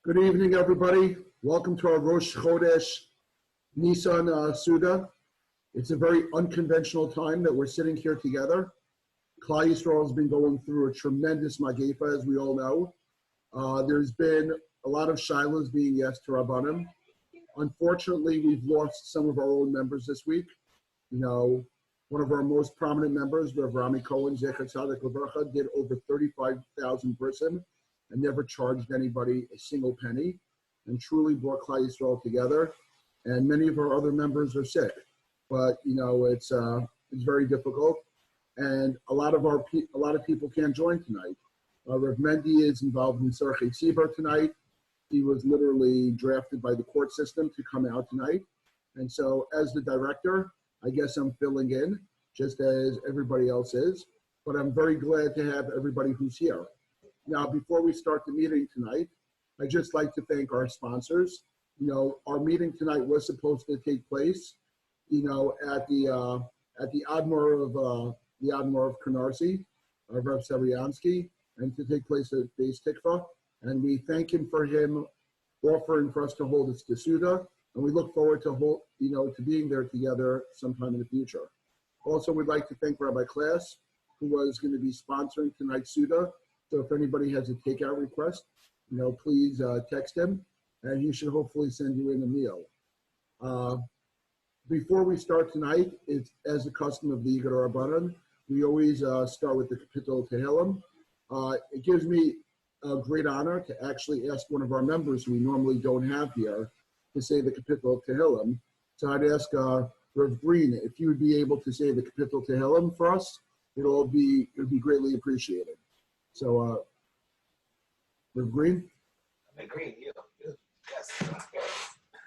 Good evening, everybody. Welcome to our Rosh Chodesh Nisan Suda. It's a very unconventional time that we're sitting here together. Klal Yisrael has been going through a tremendous Magefa, as we all know. There's been a lot of shilas being asked to Rabbanim. Unfortunately, we've lost some of our own members this week. You know, one of our most prominent members, Rabbi Cohen, Zecher Tzadik Levarcha, did over 35,000 brisim and never charged anybody a single penny, and truly brought Klal Yisrael together. And many of our other members are sick, but you know it's very difficult, and a lot of people can't join tonight. Rav Mendy is involved in Sarchei Tzibur tonight. He was literally drafted by the court system to come out tonight, and so as the director, I guess I'm filling in just as everybody else is. But I'm very glad to have everybody who's here. Now, before we start the meeting tonight, I'd just like to thank our sponsors. You know, our meeting tonight was supposed to take place, you know, at the Admor of Canarsie, Rav Serebryanski, and to take place at Base Tikvah. And we thank him for him offering for us to hold this Suda, and we look forward to to being there together sometime in the future. Also, we'd like to thank Rabbi Klass, who was going to be sponsoring tonight's Suda. So if anybody has a takeout request, you know, please text him, and he should hopefully send you in a meal. Before we start tonight, it's as a custom of the Igud Rabbanan, we always start with the Kapitel Tehillim. It gives me a great honor to actually ask one of our members who we normally don't have here to say the Kapitel Tehillim. So I'd ask Rav Green if you would be able to say the Kapitel Tehillim for us. It would be greatly appreciated. So, Rav Green? Green, you.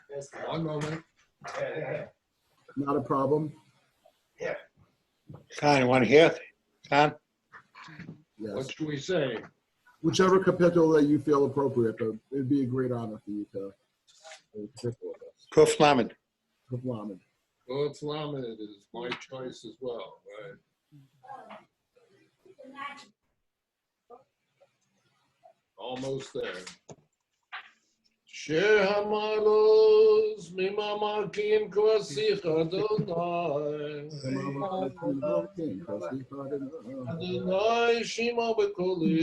Yes. One moment. Yeah. Not a problem. Yeah. Khan, want to hear? Khan? Yes. What should we say? Whichever capital that you feel appropriate, but it'd be a great honor for you to capital with us. Kuf Lamed. Kuf Lamed. Well, it's Lamed is my choice as well, right? Almost there. Shir hamalos mimamakim kvasich Adonai. Adonai shima bekoli.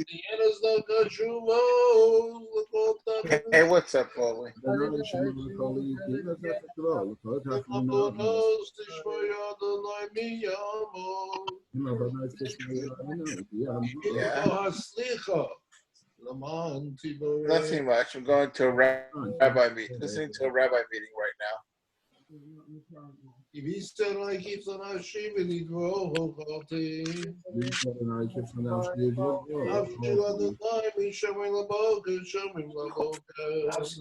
Yenas da kashuvo. Hey, what's up, Paulie? Nothing much. I'm going to a rabbi meeting. Listening to a rabbi meeting right now. If he said like keeps on our sheep and he grow after other time, he's showing the boca, showing the boca.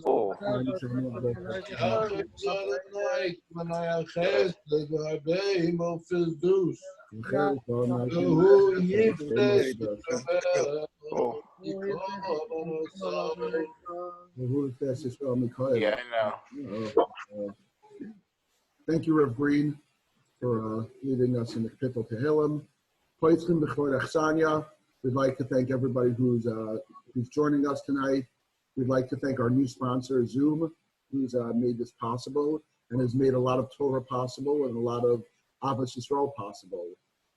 Oh. When I asked the guy, Mofis Deuce. Yeah, I know. Thank you, Rev Green, for leading us in the Kapitel Tehillim. We'd like to thank everybody who's joining us tonight. We'd like to thank our new sponsor, Zoom, who's made this possible and has made a lot of Torah possible and a lot of Ahavas Yisrael possible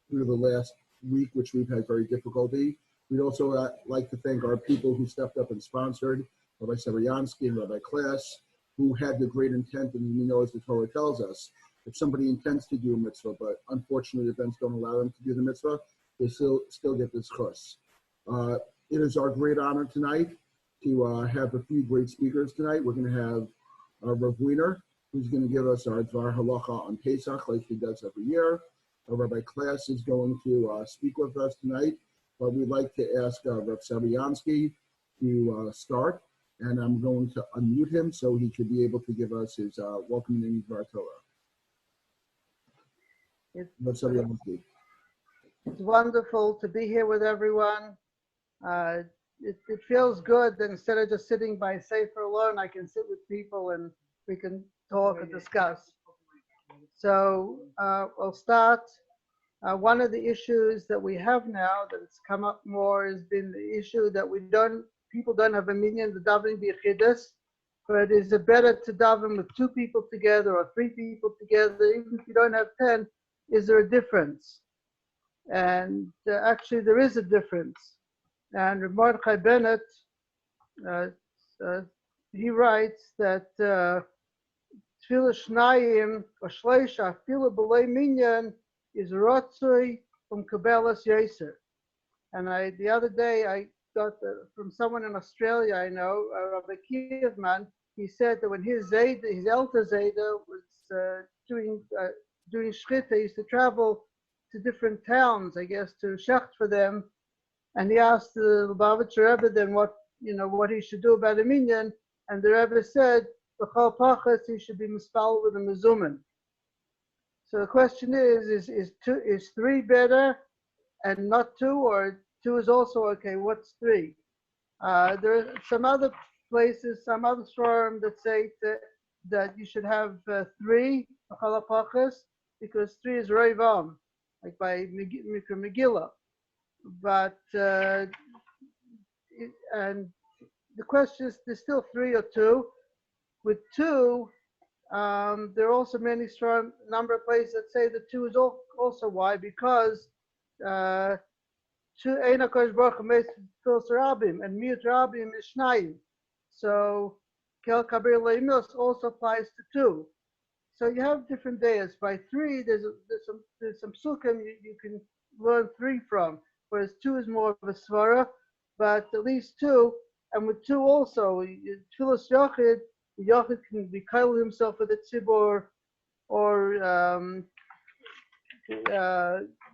through the last week, which we've had very difficulty. We'd also like to thank our people who stepped up and sponsored, Rabbi Serebryanski and Rabbi Klass, who had the great intent, and we know as the Torah tells us, if somebody intends to do a mitzvah, but unfortunately events don't allow them to do the mitzvah, they still get this chus. It is our great honor tonight to have a few great speakers tonight. We're going to have Rav Weiner, who's going to give us our Dvar Halacha on Pesach, like he does every year. Rabbi Klass is going to speak with us tonight, but we'd like to ask Rav Serebryanski to start, and I'm going to unmute him so he could be able to give us his welcoming Dvar Torah. Rav Serebryanski. It's wonderful to be here with everyone. It feels good that instead of just sitting by Sefer alone, I can sit with people and we can talk and discuss. So we'll start. One of the issues that we have now that's come up more has been the issue that we don't people don't have a minyan, the davening b'yechidus, but is it better to daven with 2 people together or 3 people together? Even if you don't have 10, is there a difference? And actually, there is a difference. And Rav Mordechai Bennett, he writes that Tefillah Shnayim or Shleisha, Tefillah B'lei Minyan is Rotzoi from Kabbalas Yosef. And the other day I got from someone in Australia I know, Rabbi Kievman, he said that when his elder Zayda was doing Shchita, he used to travel to different towns, I guess, to shecht for them. And he asked the Lubavitcher Rebbe then what he should do about a minyan. And the Rebbe said, B'chol pachas, he should be mispal with a mezuman. So the question is 3 better and not 2, or 2 is also okay? What's 3? There are some other places, some other sforim that say that you should have 3 b'chol pachas, because 3 is roivam, like by Megillah. But and the question is, there's still 3 or 2. With 2, there are also many strong number of places that say that 2 is also why, because 2 Ein HaKadosh Baruch Hu makes Tfilas Rabim, and Miut Rabim is Shnayim. So Kel Kabir Leimos also applies to 2. So you have different days. By 3, there's some psukim you can learn 3 from, whereas 2 is more of a svara, but at least 2. And with 2 also, Tfilas Yochid, the Yochid can be kail himself with a tzibor, or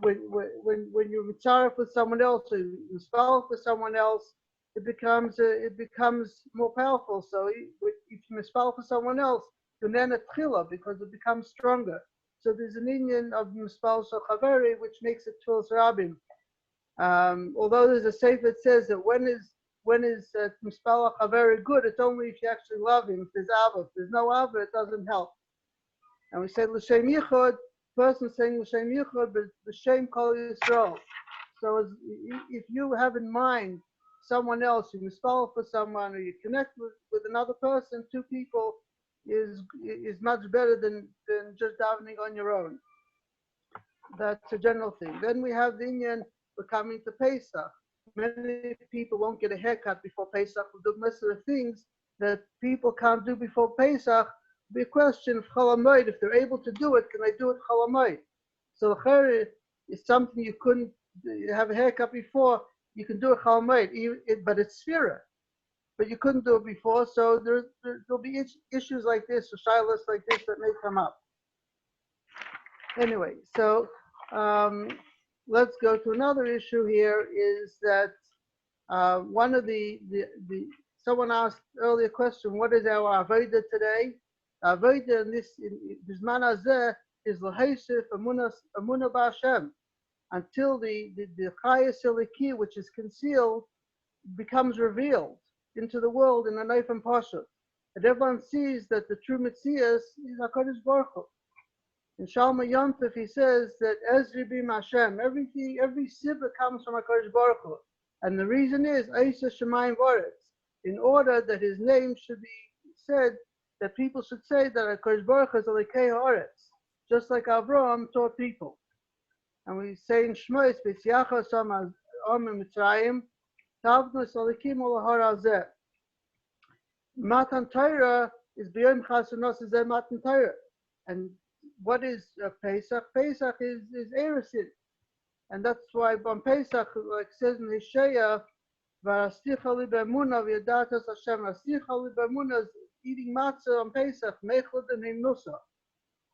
when you're mitzaref with someone else, or you spell with someone else, it becomes more powerful. So if you mispell for someone else, you then a tchila, because it becomes stronger. So there's an Indian of mispal chaveri, which makes it Tfilas Rabim. Although there's a sefer that says that when is mispal chaveri good, it's only if you actually love him. If there's ava, if there's no ava, it doesn't help. And we say l'shem yichud, person saying l'shem yichud, but l'shem kol Yisrael. So if you have in mind someone else, you mispal for someone, or you connect with another person, 2 people, is much better than just davening on your own. That's a general thing. Then we have the Inyan, we're coming to Pesach. Many people won't get a haircut before Pesach. We'll do most of the things that people can't do before Pesach. Be a question of Chol HaMoed. If they're able to do it, can I do it Chol HaMoed? So L'cher is something you couldn't have a haircut before. You can do it Chol HaMoed, but it's Sphira. But you couldn't do it before, so there'll be issues like this, or shilas like this that may come up. Anyway, so let's go to another issue here, is that one of someone asked earlier a question, what is our Avodah today? Avodah in Bizman Hazeh is L'Hesef Amunah B'Hashem, until the Chayas Eliki, which is concealed, becomes revealed into the world in a knife and pasha. And everyone sees that the true Metzias is HaKadosh Baruch Hu. In Shalma Yomtiv, he says that Ezri Bim Hashem, every sibah comes from HaKadosh Baruch Hu. And the reason is, Eisa Shemayim Voretz, in order that his name should be said, that people should say that HaKadosh Baruch Hu is Elikei Haaretz, just like Avraham taught people. And we say in Shmos, B'tziacha Sam Am Mitzrayim, Tavnus Alikim Olahar Azeh. Matan Torah is B'yom Chasanos Zeh Matan Torah. And what is Pesach? Pesach is Eresin. And that's why on Pesach, like it says in Hishaya, V'asticha li b'emunah v'yadatas Hashem. Asticha li b'emunah is eating matzah on Pesach, mechod and himnusa.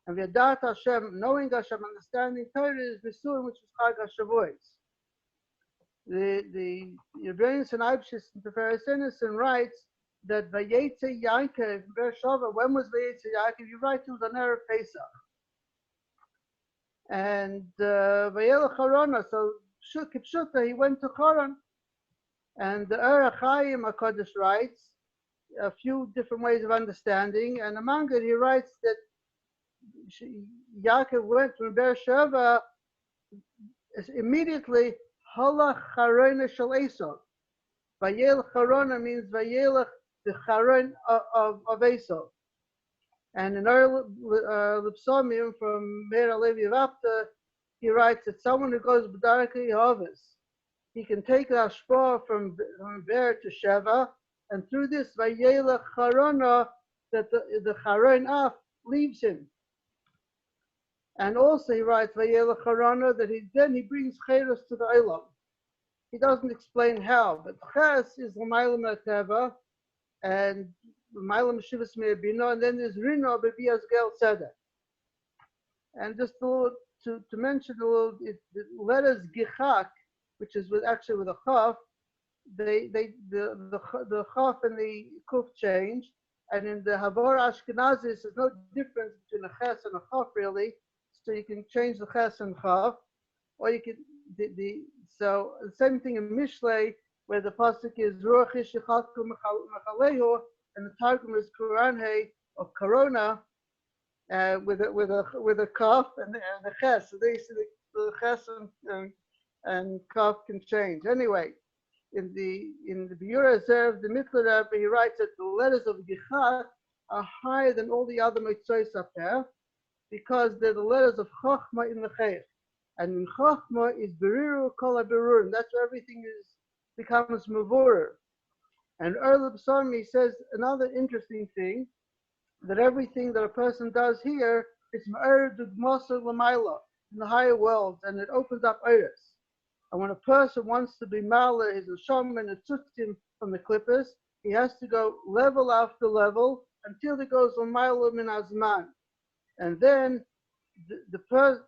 And v'yadat Hashem, knowing Hashem, understanding Torah is B'surim, which is Chag HaShavuos. The Rebbeinu and Eibshis and Tiferes Innocent writes that Vayetze Yaakov Beersheva, when was Vayetze Yaakov? You write it was on Erev Pesach. And Vayelech Harana, so Kipshuta, he went to Haran. And the Erech Chaim HaKadosh writes a few different ways of understanding, and among it he writes that Yaakov went from Beersheva immediately Halach Harana Shel Esau. Vayelech Harona means Vayelech the Charon of Esau. And in our Lipsomim from Meir Alevi Vapta, he writes that someone who goes B'darkei Havis, he can take the Ashpah from Be'er to Sheva, and through this Vayelech Harona, that the Charon Af leaves him. And also he writes Vayelech Harona that he brings Cheres to the Olam. He doesn't explain how, but Ches is L'maylam Teva, and L'maylam Shivas Me'abino, and then there's Rino Bebias Gel Sedek. And just to mention a little, the letters Gichak, which is actually with a Chaf, the Chaf and the Kuf change, and in the Havor Ashkenazis, there's no difference between a Ches and a Chaf really, so you can change the Ches and Chaf, or you can, so the same thing in Mishlei, where the pasuk is Ruach Yishichalku Mechalehu, and the Targum is Kuranhe of Corona, with a Kaf and the Ches. So they see the Ches and Kaf can change. Anyway, in the Biur Reserve, the Mitler Rabbi, he writes that the letters of Gichak are higher than all the other mitzvahs up there, because they're the letters of Chochma in the Chayef. And in Chochma is Beriru Kol HaBerurim. That's where everything becomes Mavur. And Erleb Sarmi says another interesting thing, that everything that a person does here is Ma'er Dugmasa Lamaila, in the higher worlds, and it opens up Eretz. And when a person wants to be Ma'ala, his Neshama and Tzutzim from the Klippus, he has to go level after level until he goes Lamaila Min Azman. And then the person,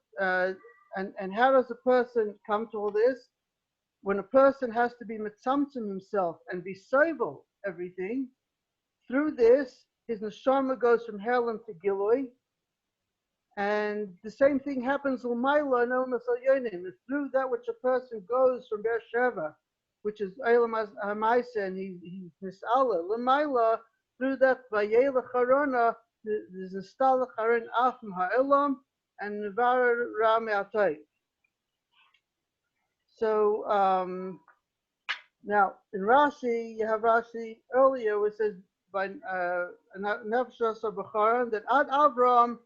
and how does a person come to all this? When a person has to be mitzamtzim himself and be sovel everything, through this, his neshama goes from Helam to Gilui. And the same thing happens l'mayla and Omas Yonim. Through that which a person goes from Beersheva, which is Eilam HaMaisa, and he's Nis'ala, l'mayla, through that Vayelech Harona, there's Nis'ala Charon Afim Ha'elam, and Nevara Ram Atay. So now in Rashi, you have Rashi earlier, which says by Nefshas or B'charan that Ad Avram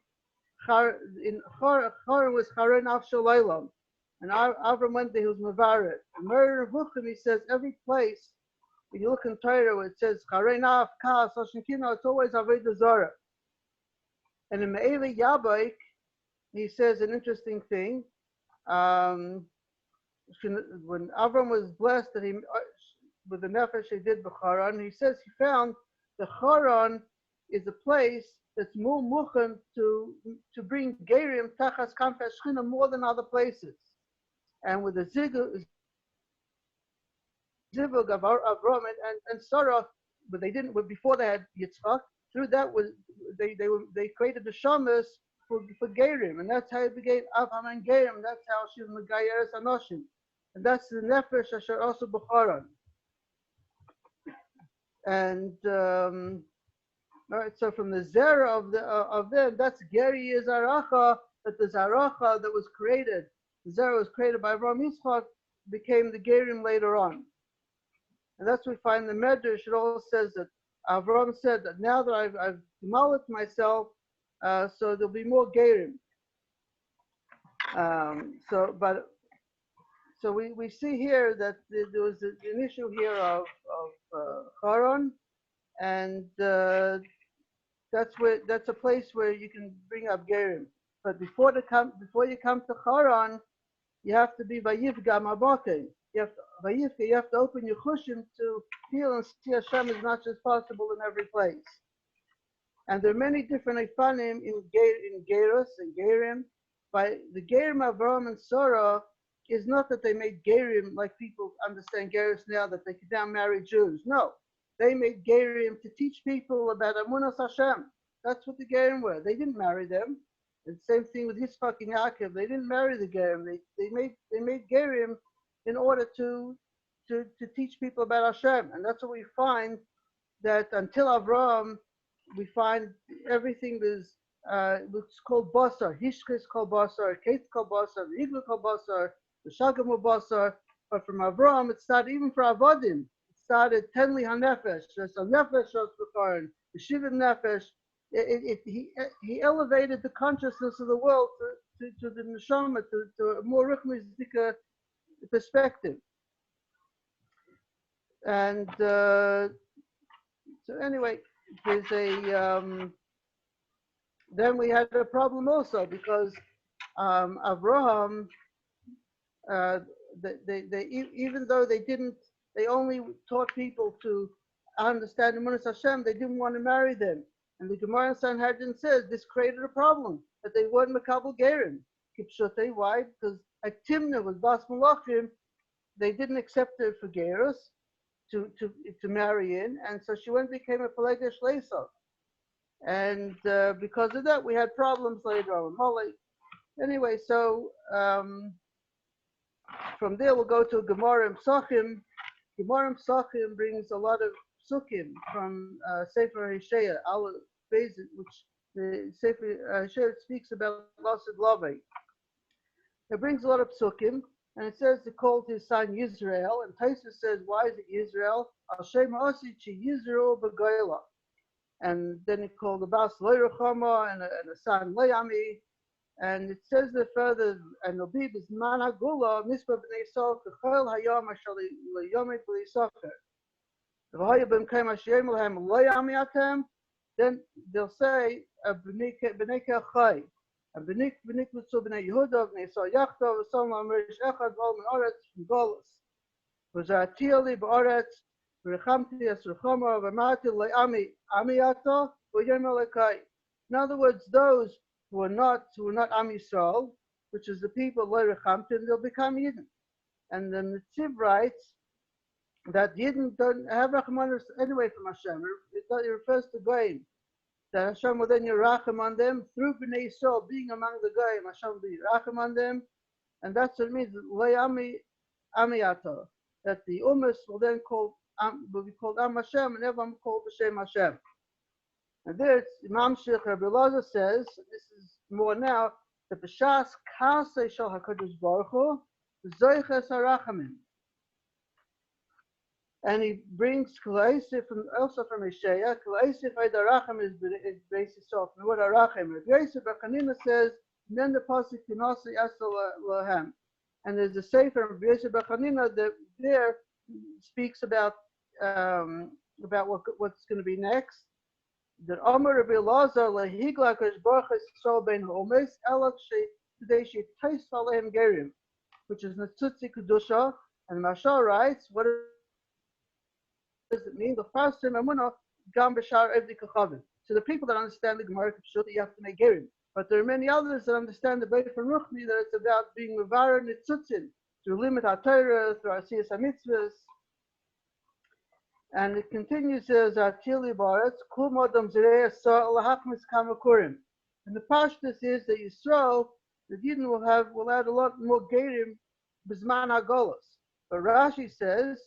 in Charan was Charon Avshalaylam, and Avram went there, he was Mavaret. In Murder of Huchim, he says every place when you look in Torah where it says Charon Av Kas Hashinkino, it's always Avodah Zarah. And in Me'ele Yabaik, he says an interesting thing. When Avram was blessed that he with the nefesh he did b'charan, he says he found the Charan is a place that's more muchen to bring gerim tachas kamfes shchina more than other places. And with the zivug of Avram and Sarah, but they didn't. But before they had Yitzchok, through that was they created the shamas for gerim, and that's how it began Avram and gerim. That's how she was megayeres anoshim, and that's the nefesh asher also b'charan. And all right, so from the zera of them, that's geri zaracha, that the zaracha that was created, the zera was created by Avram Yitzchok, became the gerim later on. And that's what we find the Medrash. It all says that Avram said that now that I've demolished myself, so there'll be more gerim. So we see here that there was an issue here of Charon, and that's a place where you can bring up gerim. But before you come to Charon, you have to be vayivga maboke. You have to open your chushim to feel and see Hashem as much as possible in every place. And there are many different ifanim in Gerus and Gerim. By the Gerim of Avraham and Sarah is not that they made Gerim like people understand Gerus now, that they could now marry Jews. No, they made Gerim to teach people about Amunas Hashem. That's what the Gerim were. They didn't marry them. And same thing with Yitzchok and Yaakov. They didn't marry the Gerim. They made Gerim in order to teach people about Hashem. And that's what we find, that until Avraham, we find everything is what's called basar. Hishka is called basar, Kate called basar, the Igud called basar, the Shagam called basar. But from Avraham, it's not even for Avodim. It's started Tenli HaNefesh, so Nefesh was B'Korin, the Shiva Nefesh. He elevated the consciousness of the world to the neshama, to a more ruchnistic perspective. And so anyway, there's a then we had a problem also because Avraham, they even though they only taught people to understand the Emunah Hashem, they didn't want to marry them. And the Gemara in Sanhedrin says this created a problem, that they weren't Makabel Gerim. Kipshutei, why? Because at Timna was Bas Malachim, they didn't accept her for Gerus to marry in, and so she went and became a Pelegesh Leisa. And because of that, we had problems later on. Anyway, so from there we'll go to Gemara Psachim. Gemara Psachim brings a lot of psukim from Sefer Hosea, Aleph, which the Sefer Hosea speaks about Lasid Lave. It brings a lot of psukim, and it says he called his son Yisrael, and Taisa says, why is it Yisrael? Hashem Osichi Yisrael B'Goyla. And then he called the Bas Leirachama and a son Leami. And it says there further, and Obib is Managula, Mispa B'nei Yisrael, K'chol Hayom Ashali Le'yomit B'Yisacher. Then they'll say B'nei Kechai, and B'nei Mitzu B'nei Yehuda B'nei Yisrael Yachtov V'Som L'Amrish Echad V'Ol Min Oretz From Golus V'Zaratieli B'Oretz V'Rechamti Yisrochama V'Marti Le'ami Amiyato V'Yom Elekai. In other words, those who are not Am Yisrael, which is the people Le'Rechamti, they'll become Yidden. And the Netziv writes that Yidden don't have Rachmanos anyway from Hashem. It refers to Goyim. That Hashem will then Yerachem on them through Bnei Yisrael, being among the Goyim. Hashem will be Yerachem on them, and that's what it means. Le'ami Amiyato, that the Umas will then will be called Am Hashem, and everyone called B'Shem Hashem. And there, Imam Sheikh Rabbi Loza says, this is more now, that B'Shas Kasei Shal Hakadosh Baruch Hu Zoiches Harachamim. And he brings Klaisif also from Isaiah. Klaisif Eidarachim is based off the word Arachim. Yosef Bachanina says, then the pasuk Kinasi Asal Lahem. And there's a sefer of Yosef Bachanina that there speaks about what's going to be next. That Amar Rabbi Lazar Lahigla Kadosh Baruch Hu Ben Homes Elak Today she Tais Aleim Gerim, which is Natsutzi Kedusha. And Mashal writes, what does it mean? The first term Emunah Gam B'Shar Evdi Kachavim. So the people that understand the Gemara Kipshut, you have to make Gerim. But there are many others that understand the Beit from Ruchni that it's about being Mevara Nitzutzin through limit HaTorah, through Asiyas HaMitzvahs. And it continues as Atili Baretz, Kul Modam Zerei Sa Lahachmis Kamakurim. And the Pashtus is that Yisrael, the Yidden will add a lot more Gerim Bizman HaGolos. But Rashi says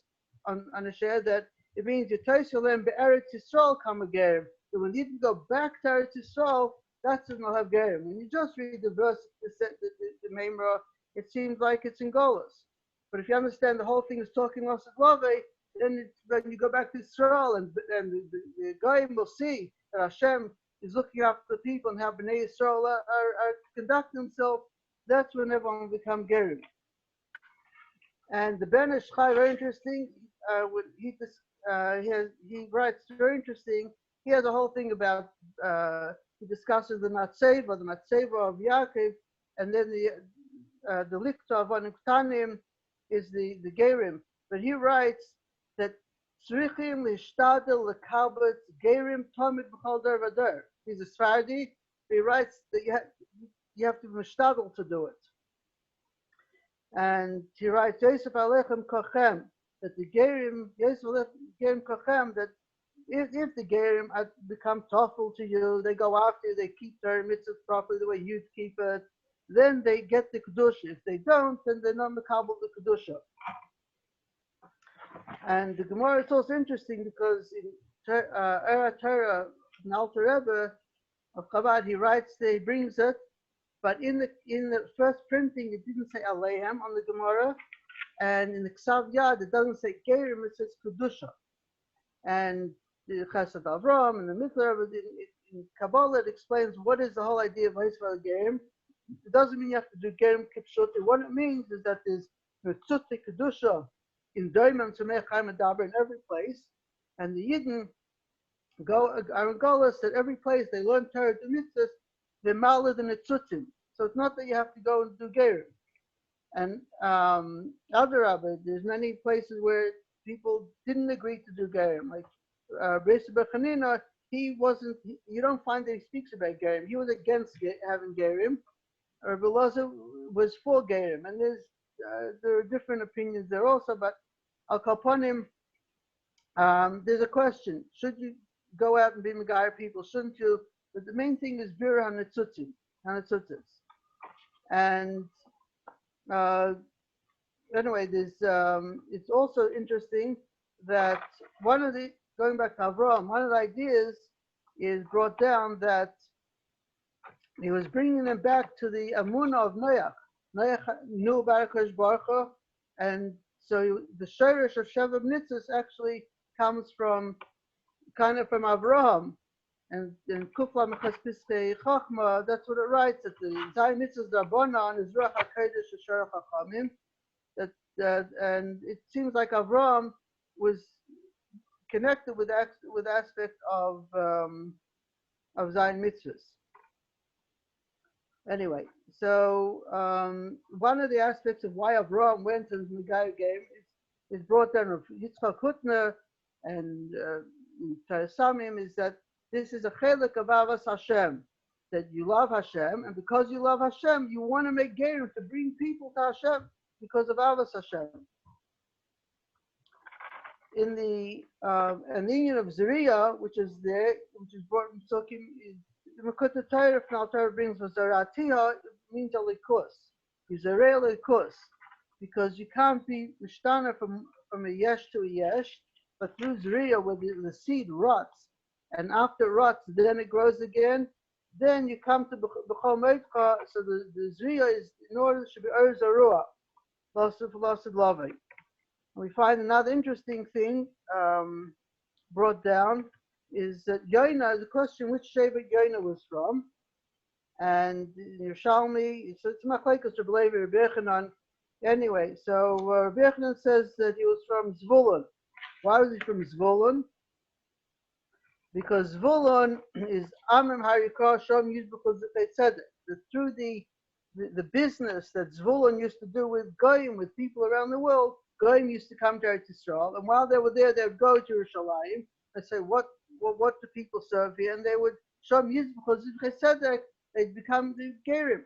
on the share that it means Yitaisalem Be'eretz Yisrael Kamagerim. So when you go back to Eretz Yisrael, that's when they'll have Gerim. When you just read the verse, the Memra, it seems like it's in Golos. But if you understand the whole thing is talking Lasid Lave, then when you go back to Israel and the Goyim will see that Hashem is looking after the people and how Bnei Yisrael are conducting themselves, that's when everyone will become Gerim. And the Ben Ish Chai, very interesting, he writes very interesting. He has a whole thing about, he discusses the Matzeva of Yaakov, and then the Likta of Anuktanim is the Gerim. But he writes that Tzrichim Lishtadel Lekabet Gerim Tomid B'chol Der V'der. He's a Sfardi. He writes that you have to be mishtadel to do it. And he writes Yosef Alechem Kochem, that the Gerim, Yosef Alechem Kochem, that if the Gerim become thoughtful to you, they go after you, they keep their mitzvahs properly the way you'd keep it, then they get the Kedusha. If they don't, then they're not Mekabel the Kedusha. And the Gemara is also interesting because in Torah, in Alter Rebbe of Chabad, he brings it, but in the first printing, it didn't say Aleim on the Gemara. And in the Ksav Yad, it doesn't say Gerim, it says Kedusha. And the Chesed Avram and the Mikler, in Kabbalah, it explains what is the whole idea of Ha'israel Gerim. It doesn't mean you have to do Gerim Kipshuti. What it means is that there's Mitzutei Kedusha in Doimim Tzemech Chaim Adaber in every place. And the Yidden are in Golas that every place they learn Torah to mitzvahs, they're malad and Mitzutim. So it's not that you have to go and do Gerim. And other Rabbi, there's many places where people didn't agree to do Gerim. Like Beis Bechanina, you don't find that he speaks about Gerim. He was against having Gerim. Rabbi Loza was for Gerim. And there are different opinions there also, but Al Kaponim, there's a question. Should you go out and be Megayer people? Shouldn't you? But the main thing is Bir HaNetzutzim, HaNetzutzis. And anyway, it's also interesting that going back to Avraham, one of the ideas is brought down that he was bringing them back to the Amunah of Noach. Noach knew about HaKadosh Baruch Hu, and so the Shirish of Sheva B'nitzos actually comes from Avraham. And in Kufla Mechas Piskei Chachma, that's what it writes, that the Zayin Mitzvahs Rabbanan is Ruach HaKodesh Asher Chachamim. And it seems like Avraham was connected with aspect of Zayin Mitzvahs. Anyway, so one of the aspects of why Avraham went to the Megayer game is brought down of Yitzchok Hutner and Tarasamim, is that this is a chelik of Avas Hashem, that you love Hashem, and because you love Hashem, you want to make gerim to bring people to Hashem because of Avas Hashem. In the union of Zeriah, which is brought in Psukim, the Mekutah Torah from Al Torah brings was Zaratiha, it means a likus, Yizarei likus, because you can't be mishtana from a yesh to a yesh, but through Zeriah, where the seed rots. And after it rots, then it grows again. Then you come to B'chol Meitcha, so the Zriya is, in order, it should be Ur Zarua, Lasid Loving. We find another interesting thing brought down is that Yoina, the question which Shevet Yoina was from. And in Yerushalmi, it's Machlekes Rabbi Levi, Rabbi Yechanan. Anyway, so Rabbi Yechanan says that he was from Zvulun. Why was he from Zvulun? Because Zvulun is Amim Harikah Shom Yizbuchul Zitei Tzedek. That through the business that Zvulun used to do with Goyim, with people around the world, Goyim used to come to Eretz Yisrael, and while they were there, they would go to Yerushalayim and say, what do people serve here? And they would Shom Yizbuchul Zitei Tzedek. They'd become the Gerim.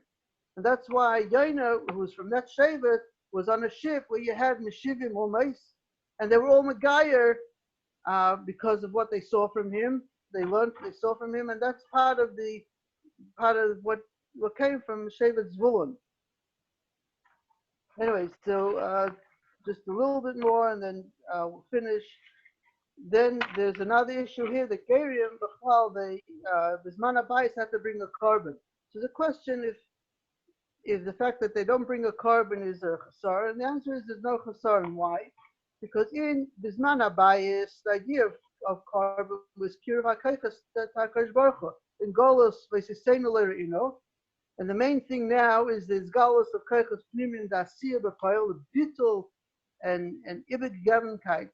And that's why Yaina, who was from that Shevet, was on a ship where you had Meshivim or Moish, and they were all Megayer, because of what they saw from him. They saw from him, and that's part of what came from Shevet Zvulun. Anyway, so just a little bit more, and then we'll finish. Then there's another issue here. The Gerim, B'chlal, Bisman Abayis had to bring a carbon. So the question if the fact that they don't bring a carbon is a chasar, and the answer is there's no chasar. And why? Because in Bisman Abayis, the idea of carbon was Kiruv HaKeichas HaKadosh Baruch Hu. In Golos, and the main thing now is this Golos of Keichas Pnimin Dasiya B'Payil, the Bittul and Ibid Gavenkeit,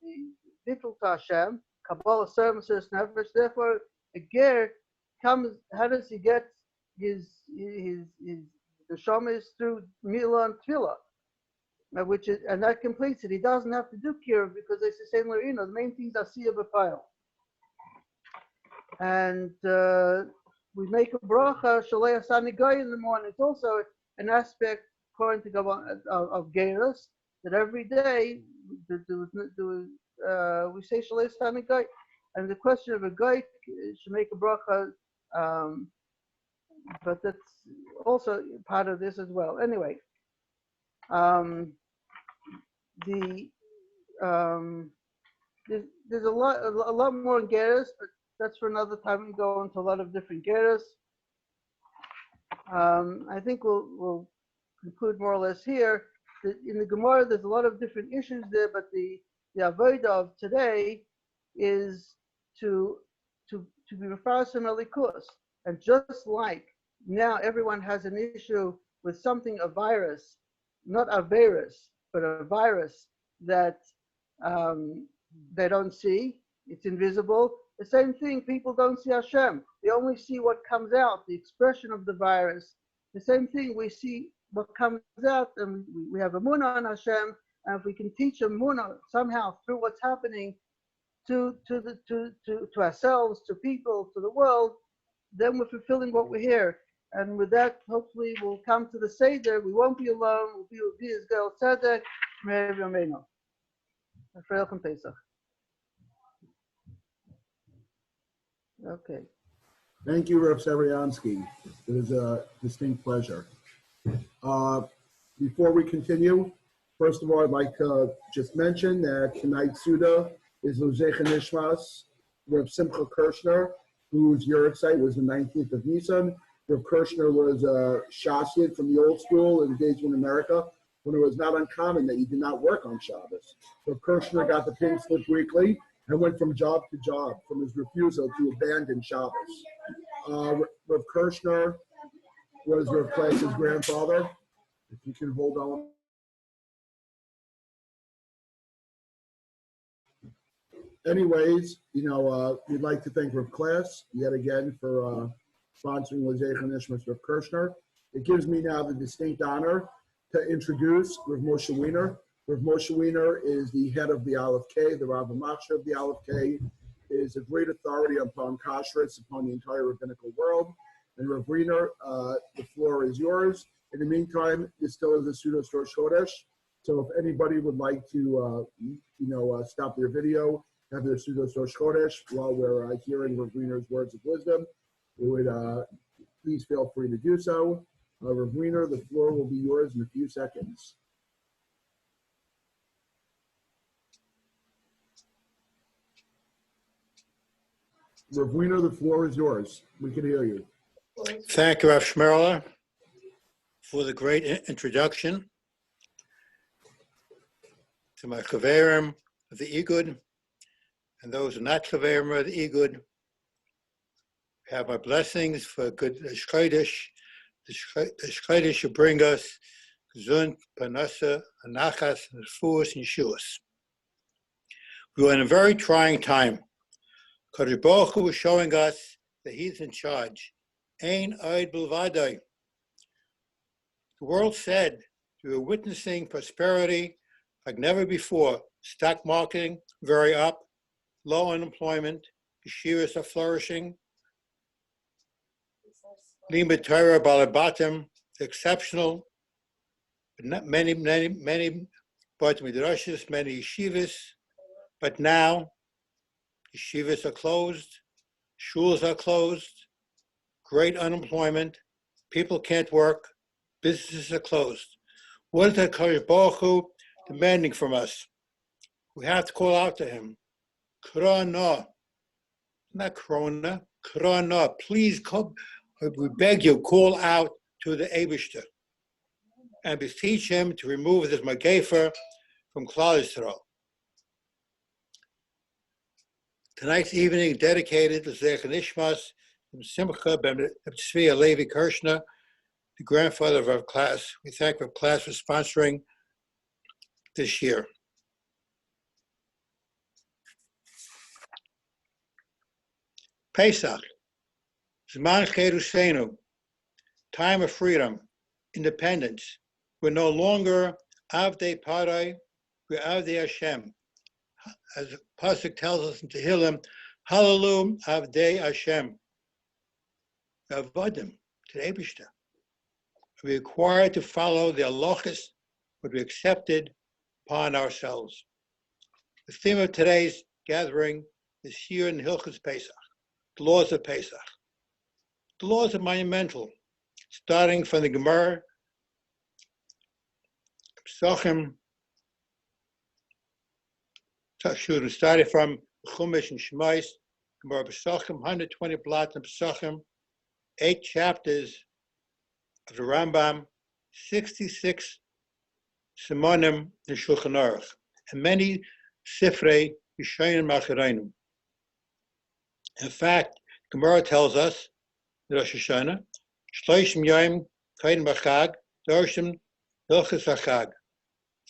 Bittul to Hashem, Kabbalah services, Nefesh. Therefore, a ger comes. How does he get his neshama is through Milah and Tefillah, and that completes it. He doesn't have to do kiruv because they say same the main things are Asiya B'Payil. And we make a bracha Shalei Asani Goy in the morning. It's also an aspect according to Gabon of Geirus that every day we say Shalei Asani Goy, and the question of a Goy should make a bracha, but that's also part of this as well. Anyway, there's a lot more in Geirus, but that's for another time. We go into a lot of different Geirus. I think we'll conclude more or less here. in the Gemara, there's a lot of different issues there, but the avodah of today is to be refarsim alikus. And just like now everyone has an issue with something, a virus, not a virus, but a virus that they don't see, it's invisible. The same thing, people don't see Hashem. They only see what comes out, the expression of the virus. The same thing, we see what comes out, and we have a munah on Hashem, and if we can teach a munah somehow through what's happening to ourselves, to people, to the world, then we're fulfilling what we're here. And with that, hopefully we'll come to the Seder. We won't be alone. We'll be as girl Tzedek, Shmerler Yameinu. Afreilchem Pesach. Okay. Thank you, Rav Serebryanski. It was a distinct pleasure. Before we continue, first of all, I'd like to just mention that tonight's Suda is L'Zeicha Nishmas, Rav Simcha Kirshner, whose Yurtzeit was the 19th of Nisan. Rav Kirshner was a Shassid from the old school engaged in America when it was not uncommon that you did not work on Shabbos. Rav Kirshner got the pink slip weekly and went from job to job from his refusal to abandon Shabbos. Rav Kirshner was Rav Klass's grandfather. If you can hold on. Anyways, we'd like to thank Rav Klass yet again for sponsoring L'Zeicha Nishmas Rav Kirshner. It gives me now the distinct honor to introduce Rav Moshe Weiner. Rav Moshe Weiner is the head of the Aleph K, the Rabbi of the Aleph K, is a great authority upon Kashrus, upon the entire Rabbinical world. And Rav Weiner, the floor is yours. In the meantime, this still is a pseudo-Rosh Chodesh. So if anybody would like to, stop their video, have their pseudo-Rosh Chodesh while we're hearing Rav Weiner's words of wisdom, we would please feel free to do so. Rav Weiner, the floor will be yours in a few seconds. Rav Weiner, the floor is yours. We can hear you. Thank you, Rav Schmerler, for the great introduction to my chaverim of the Igud and those who are not chaverim of the Igud. Have my blessings for good Chodesh. The Chodesh should bring us gesund, panasa, anachas, and fuas and shuas. We are in a very trying time. Kadosh Baruch Hu is showing us that He's in charge. Ein oid bilvadai. The world said we were witnessing prosperity like never before. Stock market very up, low unemployment, yeshivas are flourishing. Limud Torah balabatim, exceptional, but not many but midrashis, many yeshivas. But now, yeshivas are closed, shuls are closed, great unemployment, people can't work, businesses are closed. What is that Kadosh Baruch Hu demanding from us? We have to call out to Him. Korona, not Corona, Korona, please come. We beg you, call out to the Eibishter and beseech Him to remove this Magefer from Klal Yisrael. Tonight's evening dedicated to L'Zeicha Nishmas from Simcha ben Tzvi Levi Kirshner, the grandfather of our class. We thank our class for sponsoring this year. Pesach. Zman Cherusenu, time of freedom, independence. We're no longer Avdei Parai, we're Avdei Hashem. As the Pasuk tells us in Tehillim, Hallelujah Avdei Hashem. Avadim, to the Eibishter. We're required to follow the halachos, what we accepted upon ourselves. The theme of today's gathering is here in Hilchos Pesach, the laws of Pesach. The laws are monumental, starting from the Gemara, Pesachim, starting from Chumash and Shemais, Gemara Pesachim, 120 blots in Pesachim, 8 chapters of the Rambam, 66 Simonim and Shulchan Aruch, and many Sifrei Yishayin Machirainim. In fact, Gemara tells us, the Rosh Hashanah, Shloishim Yom Kain B'Chag, Dorshim Hilchas HaChag.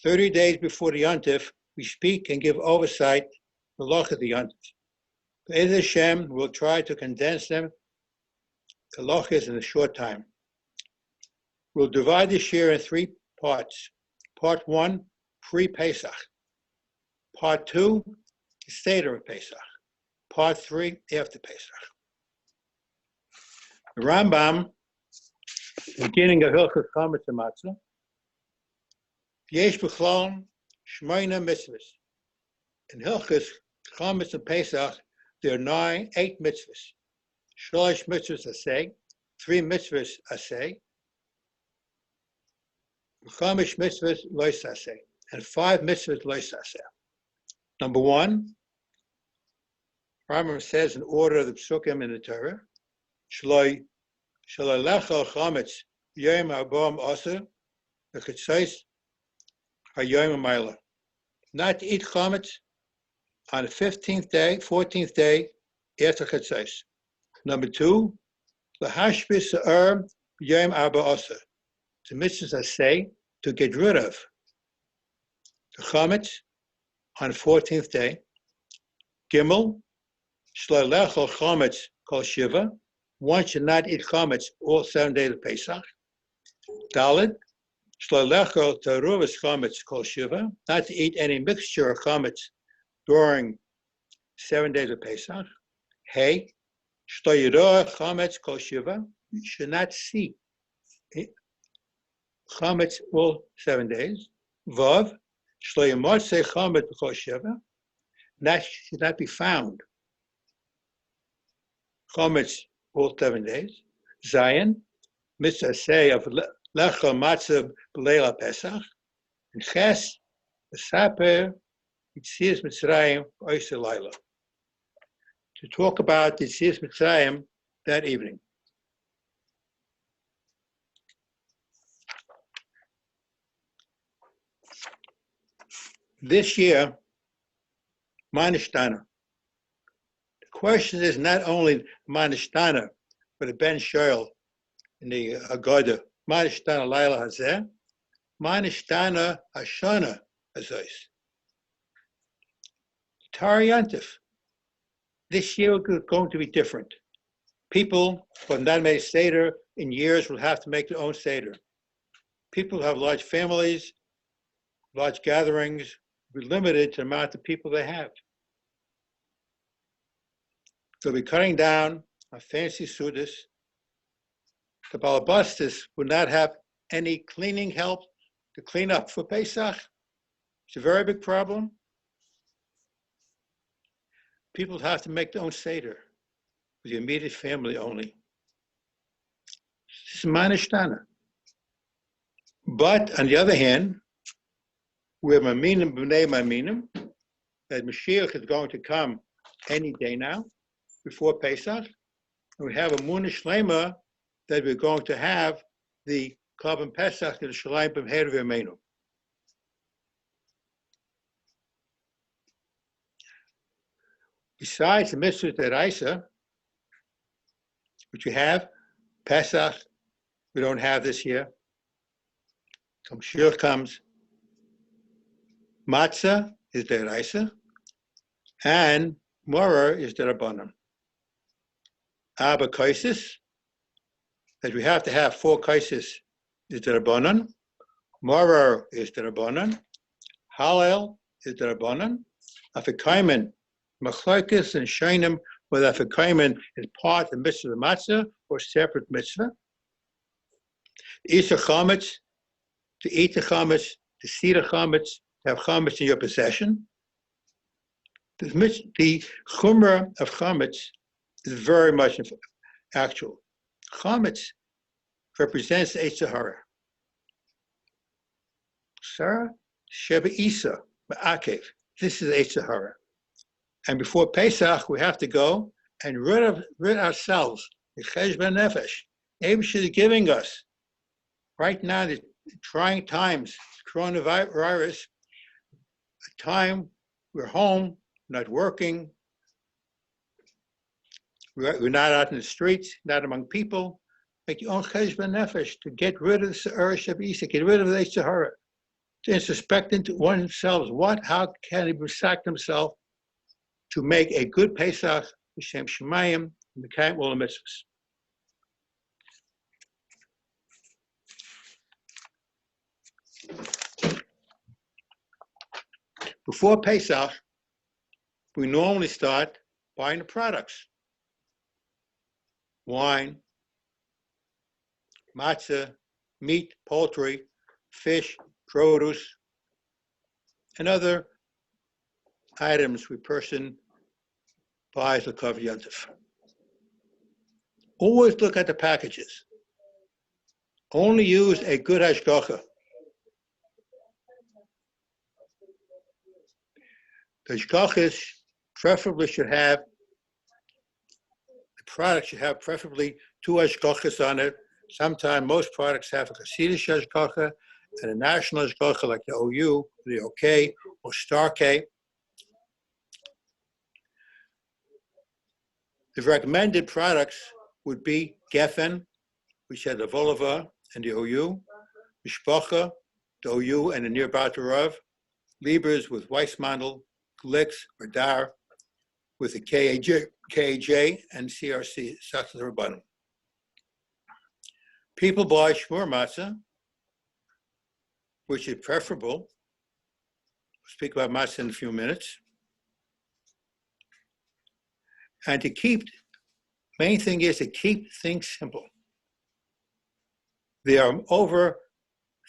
30 days before the Yontif, we speak and give oversight the Loch of the Yontif. Be'ez Hashem will try to condense them, the Lochas, in a short time. We'll divide this year in 3 parts. Part 1, pre-Pesach. Part 2, the Seder of Pesach. Part 3, after Pesach. The Rambam, beginning of Hilchos Chametz and Matzah, Yesh B'Chlon Shmoina Mitzvahs. In Hilchos Chametz and Pesach, there are 8 mitzvahs. Shlosh mitzvahs aseh, 3 mitzvahs aseh, Chamish mitzvahs lois aseh, and 5 mitzvahs lois aseh. Number 1, Rambam says in order of the psukim in the Torah, Shloi lecha chametz yom arba'am aser v'chitzos hayom ha'mayla. Not to eat chametz on the 15th day, 14th day after chitzos. Number 2, lahashbis ha'er yom arba aser. The mitzvahs say to get rid of the chametz on the 14th day. Gimel, shlo lechol chametz kol shiva. One should not eat chametz all 7 days of Pesach. Daled, shlo lechol teruvas chametz kol shiva. Not to eat any mixture of chametz during 7 days of Pesach. Hey, shlo yiroah chametz kol shiva. You should not see chametz all 7 days. Vav, shlo yimotzei chametz kol shiva. That should not be found. Chametz all 7 days. Zayin, mitzvah say of lecha matzah b'leila Pesach. And ches, v'saper, Yitzias Mitzrayim oiseh laila. To talk about Yitzias Mitzrayim that evening. This year, Manishtana. The question is not only Manishtana, but the Ben Shoel in the Agada. Manishtana Laila Hazeh, Manishtana Hashana Hazois. Tari Yantif. This year is going to be different. People who have not made Seder in years will have to make their own Seder. People who have large families, large gatherings, will be limited to the amount of people they have. They'll be cutting down on fancy sudas. The balabastas will not have any cleaning help to clean up for Pesach. It's a very big problem. People have to make their own Seder with the immediate family only. This is Manishtana. But on the other hand, we have Maminim B'nei Maminim, that Mashiach is going to come any day now, before Pesach. And we have a Munah Shlema that we're going to have the Korban Pesach to the Shalayim B'mher V'Yameinu. Besides the mitzvah deraisa, which we have, Pesach, we don't have this year. So Mashiach comes. Matzah is deraisa, and Morer is derabanan. Abba kaisis, that we have to have 4 kaisis, is derabanan. Morer is derabanan. Hallel is derabanan. Afekaimen, machlokes and shainim, whether afekaimen is part of the mitzvah of matzah or separate mitzvah. Isa chametz, to eat the chametz, to see the chametz, to have chametz in your possession. The chumrah of chametz is very much actual. Chametz represents Eitz Hara. Sarah, Sheba Isa, Ma'akev. This is Eitz Hara. And before Pesach, we have to go and rid ourselves. The cheshbon nefesh. Abish is giving us right now the trying times, coronavirus, a time we're home, not working, we're not out in the streets, not among people. Make your own cheshbon nefesh to get rid of the Se'er Shabisa, get rid of the Sahara, to introspect into oneself. How can he sack himself to make a good Pesach, B'Shem Shemayim, and Mekayim all the mitzvahs. Before Pesach, we normally start buying the products. Wine, matzah, meat, poultry, fish, produce, and other items we person buys to cover Yosef. Always look at the packages. Only use a good hashgacha. The hashgachas preferably should have, the product should have preferably 2 hashgachas on it. Sometimes most products have a Hasidic hashgacha and a national hashgacha like the OU, the OK, or Star K. The recommended products would be Geffen, which had the Volova and the OU, Mishpacha, the OU and the nearby Rav, Liebers with Weissmandel, Glix or Dar with the KAJ and CRC, Sachs Rabbanim. People buy Shmur Matzah, which is preferable. We'll speak about Matzah in a few minutes. And to keep, main thing is to keep things simple. There are over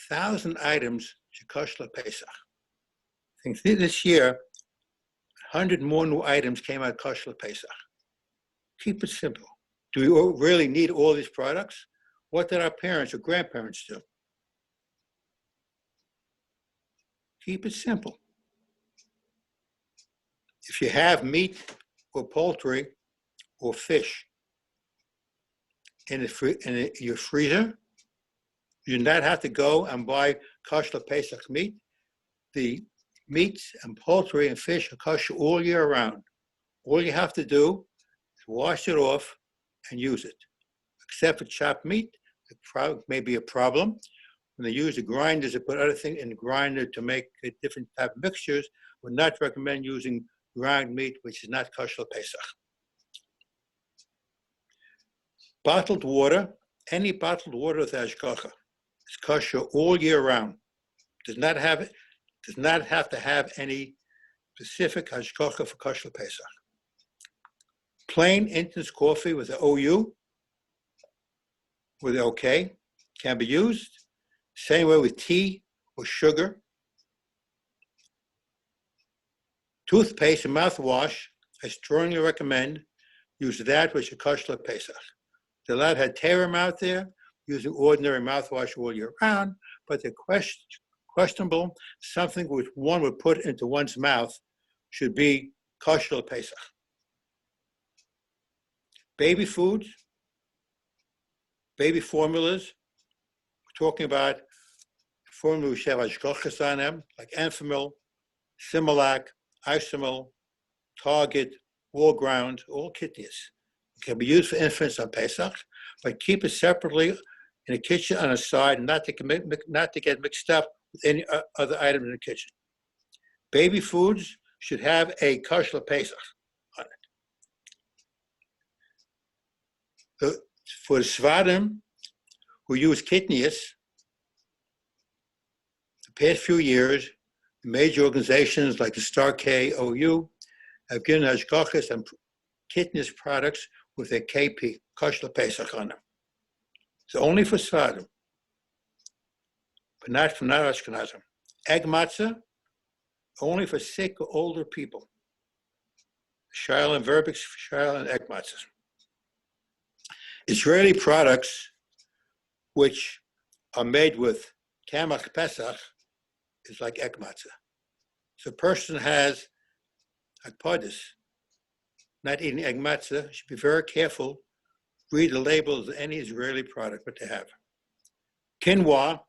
1,000 items Shekashla Pesach. I think this year, 100 more new items came out Kashla Pesach. Keep it simple. Do we really need all these products? What did our parents or grandparents do? Keep it simple. If you have meat or poultry or fish in your freezer, you do not have to go and buy kosher Pesach meat. The meats and poultry and fish are kosher all year round. All you have to do is wash it off and use it. Except for chopped meat, it may be a problem. When they use the grinders to put other things in the grinder to make different type of mixtures, would not recommend using ground meat, which is not kosher Pesach. Bottled water, any bottled water with hashgacha is kosher all year round. Does not have to have any specific hashgacha for kosher Pesach. Plain instant coffee with the OU, with the OK, can be used. Same way with tea or sugar. Toothpaste and mouthwash, I strongly recommend use that which is kosher Pesach. The lad had terim out there, using ordinary mouthwash all year round, but they're questionable. Something which one would put into one's mouth should be kosher Pesach. Baby foods, baby formulas. We're talking about formulas which have hashgachas on them, like Enfamil, Similac, Isomil, Target, War Ground, all kidneys. It can be used for infants on Pesach, but keep it separately in the kitchen on the side, not to get mixed up with any other item in the kitchen. Baby foods should have a kosher Pesach on it. For the Svardim who use kidneys, the past few years, major organizations like the Star K, OU, have given hashgachas and kidneys products with a KP, kosher Pesach on them. It's only for Svardim, but not for Ashkenazim. Egg matzah, only for sick or older people. Schmerler and Verbix, Schmerler and egg matzah. Israeli products which are made with Kamach Pesach is like egg matzah. So a person has akpadis, not eating egg matzah, should be very careful. Read the labels of any Israeli product, what they have. Quinoa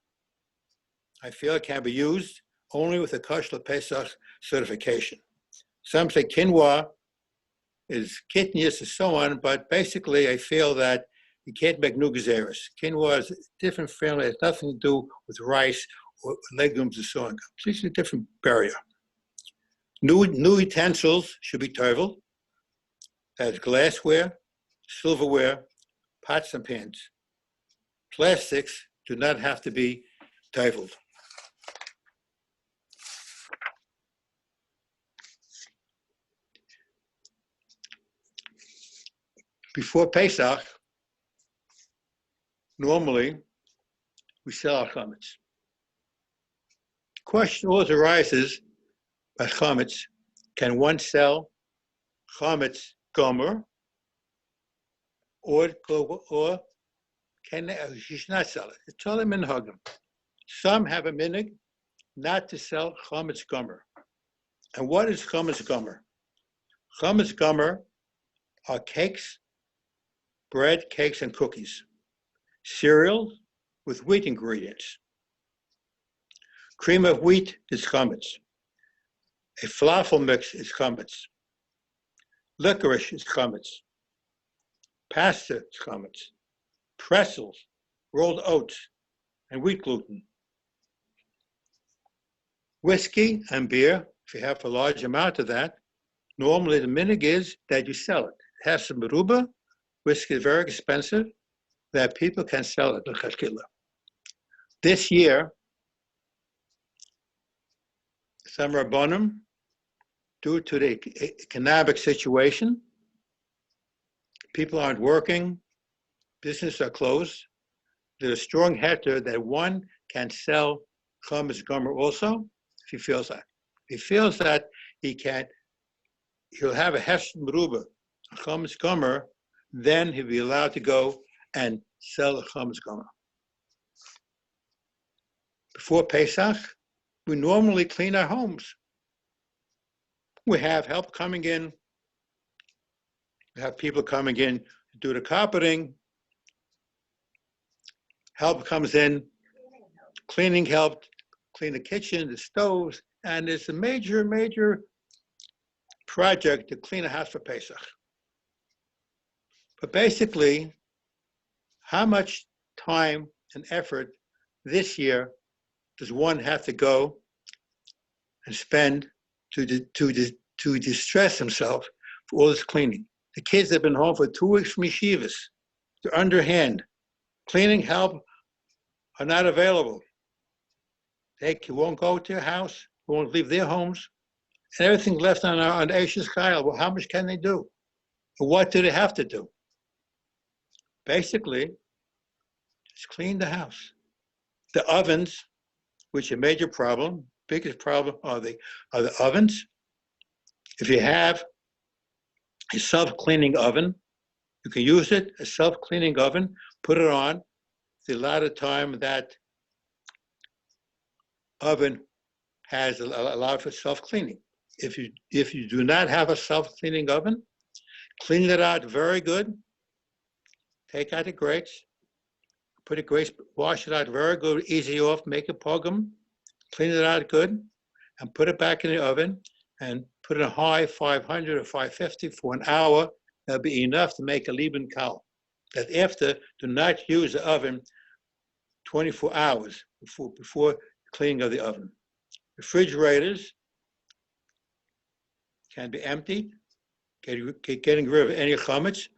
I feel it can be used only with a Kosher Pesach certification. Some say quinoa is kidneys and so on, but basically I feel that you can't make new gezeres. Quinoa is a different family. It has nothing to do with rice or legumes and so on. Completely different barrier. New utensils should be tovel, as glassware, silverware, pots and pans. Plastics do not have to be toveled. Before Pesach, normally we sell our chametz. Question always arises by chametz: can one sell chametz gomer, or can she should not sell it? It's totally minhagim. Some have a minhag not to sell chametz gomer. And what is chametz gomer? Chametz gomer are cakes, bread, cakes, and cookies. Cereal with wheat ingredients. Cream of wheat is chametz. A falafel mix is chametz. Licorice is chametz. Pasta is chametz. Pretzels, rolled oats, and wheat gluten. Whiskey and beer, if you have a large amount of that, normally the minhag is that you sell it. It has some meruba. Whiskey is very expensive, that people can sell it. This year, some rabbonim, due to the economic situation, people aren't working, businesses are closed. There's a strong heter that one can sell chametz gomer also, if he feels that. If he feels that he'll have a hefsed meruba, a chametz gomer, then he'll be allowed to go and sell a chametz gomer. Before Pesach, we normally clean our homes. We have help coming in. We have people coming in to do the carpeting. Help comes in, cleaning help, clean the kitchen, the stoves, and it's a major project to clean a house for Pesach. But basically, how much time and effort this year does one have to go and spend to distress himself for all this cleaning? The kids have been home for 2 weeks from yeshivas. They're underhand. Cleaning help are not available. They won't go to your house, won't leave their homes, and everything left on Ashes Kyle. Well, how much can they do? What do they have to do? Basically, just clean the house. The ovens, which are a major problem, biggest problem are the ovens. If you have a self-cleaning oven, you can use it, a self-cleaning oven, put it on. A lot of time that oven has a lot for self-cleaning. If you do not have a self-cleaning oven, clean it out very good. Take out the grates, put the grates, wash it out very good, easy off, make a pogum, clean it out good, and put it back in the oven and put it in high 500 or 550 for an hour. That'll be enough to make a lieben kal. That after, do not use the oven 24 hours before cleaning of the oven. Refrigerators can be emptied, getting rid of any chametz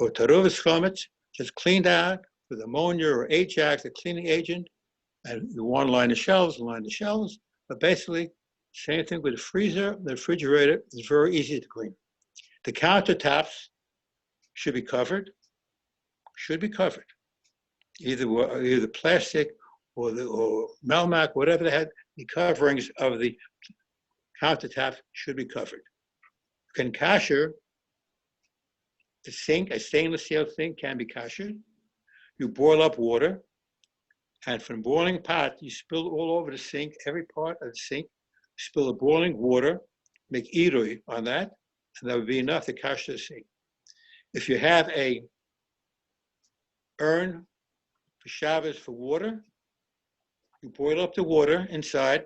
or taruvas chametz, just cleaned out with ammonia or Ajax, a cleaning agent, and you want to line the shelves, But basically, same thing with the freezer, the refrigerator is very easy to clean. The countertops should be covered, either plastic or Melmac, whatever they had, the coverings of the countertop should be covered. You can kasher the sink, a stainless steel sink can be kashered. You boil up water, and from boiling pot, you spill all over the sink, every part of the sink, spill the boiling water, make irui on that, and that would be enough to kasher the sink. If you have a urn for Shabbos for water, You boil up the water inside,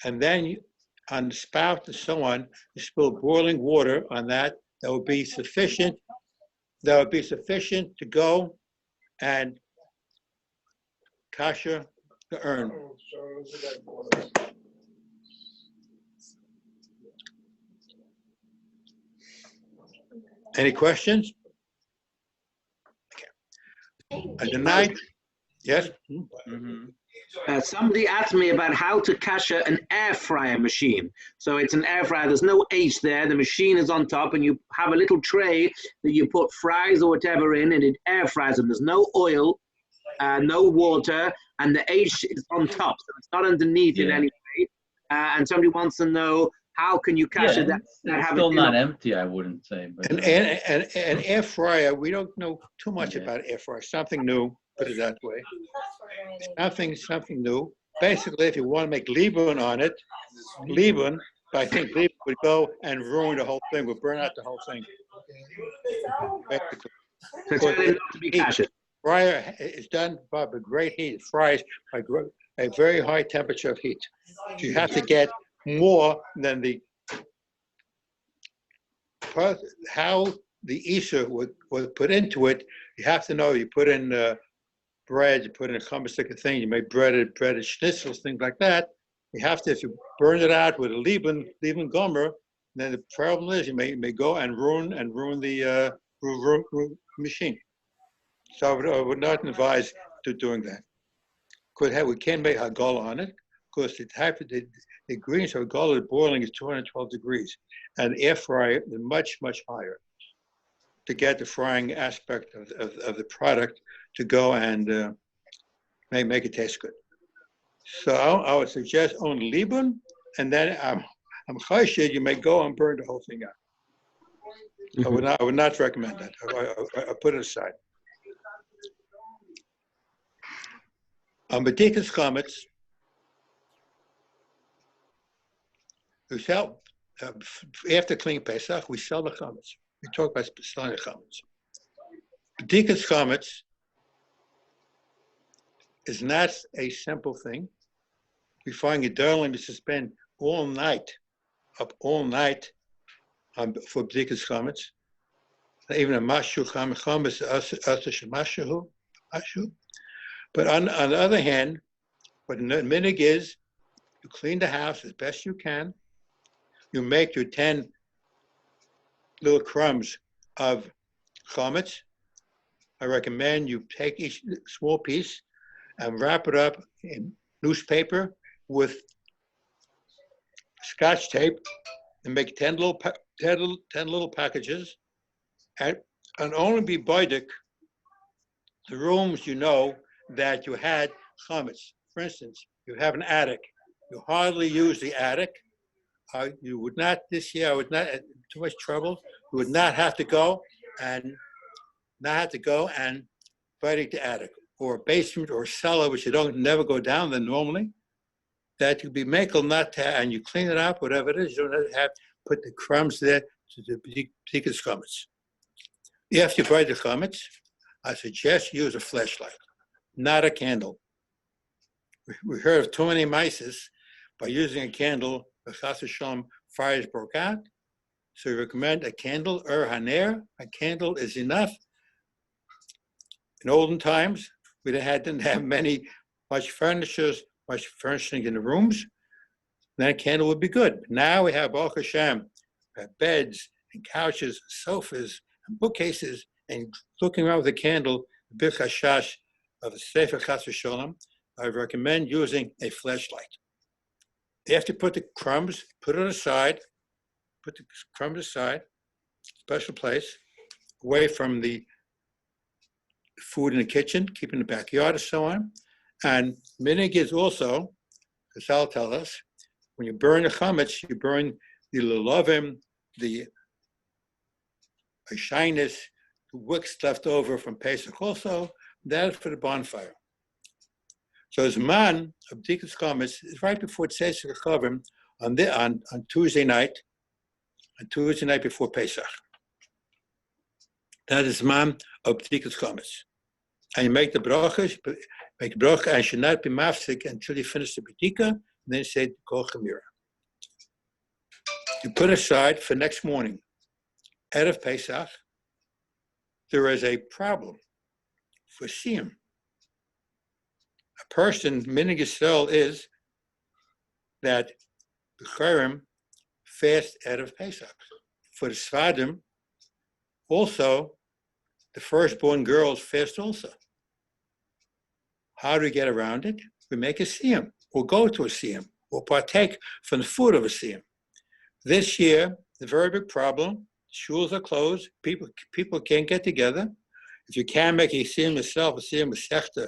and then on the spout and so on, you spill boiling water on that. That would be sufficient. That would be sufficient to go and kasher the urn. Any questions? Okay. And the night, yes? Somebody asked me about how to kasher an air fryer machine. So it's an air fryer, there's no H there, the machine is on top, and you have a little tray that you put fries or whatever in, and it air fries them. There's no oil, no water, and the H is on top, so it's not underneath in any way. And somebody wants to know, how can you kasher that? It's still not empty, I wouldn't say. But An air fryer, we don't know too much about air fryer. Something new, put it that way. Something new. Basically, if you want to make Liebman on it, Liebman, but I think Liebman would go and ruin the whole thing, would burn out the whole thing. Basically. So tell him not to be kasher. Fryer is done by a great heat. It fries by a very high temperature of heat. So you have to get more than how the Isha would put into it. You have to know, you put in bread, you put in a hummus like a thing, you make breaded schnitzels, things like that. You have to, if you burn it out with a Liebman gomer, then the problem is you may go and ruin the machine. So I would not advise to doing that. We can make hagala on it, because the type of the ingredients of hagala boiling is 212 degrees, and air fryer is much higher to get the frying aspect of the product to go and make it taste good. So I would suggest only Liebman, and then I'm chayshid, you may go and burn the whole thing out. I would not recommend that. I put it aside. On B'dikas chametz, we sell after clean Pesach. We sell the chametz. We talk about selling the chametz. B'dikas chametz is not a simple thing. We find Gedolim to spend all night for B'dikas chametz. Even a mashu chametz mashu. But on the other hand, what the minig is, you clean the house as best you can. You make your 10 little crumbs of chametz. I recommend you take each small piece and wrap it up in newspaper with Scotch tape and make 10 little packages, and only be baidik the rooms you know that you had chametz. For instance, you have an attic. You hardly use the attic. You would not, this year, I would not, too much trouble. You would not have to go and fighting the attic, or a basement or a cellar, which you never go down there normally. That you be makel not to, and you clean it up, whatever it is. You don't have to put the crumbs there to the b'dikas chametz. If you buy the chametz, I suggest you use a flashlight, not a candle. We heard of too many mices by using a candle. The Chas v'shalom fires broke out. So we recommend a candle, haner. A candle is enough. In olden times, we didn't have much furnishing in the rooms. Then a candle would be good. Now we have Baruch Hashem, beds and couches, sofas and bookcases, and looking around with a candle, the bir chashash of the Sefer Chas v'shalom, I recommend using a flashlight. After you put the crumbs, put the crumbs aside, special place, away from the food in the kitchen, keep in the backyard and so on. And minig is also, as I'll tell us, when you burn the chametz, you burn the lulavim, the shyness, the wicks left over from Pesach also, that for the bonfire. So Zman of B'dikas chametz is right before Tzeitzei Chavim on Tuesday night before Pesach. That is Zman of B'dikas chametz. and you make the bracha, and should not be mafsik until you finish the bedika, and then you say kol chamira. You put aside for next morning. Erev Pesach, there is a problem for siyum. A person, minig Yisrael, is that the Chayrim fast Erev Pesach. For the Sfadim, also, the firstborn girls fast also. How do we get around it? We make a siyum. We'll go to a siyum. We'll partake from the food of a siyum. This year, the very big problem, schools are closed, people can't get together. If you can make a siyum yourself, a siyum with sechta,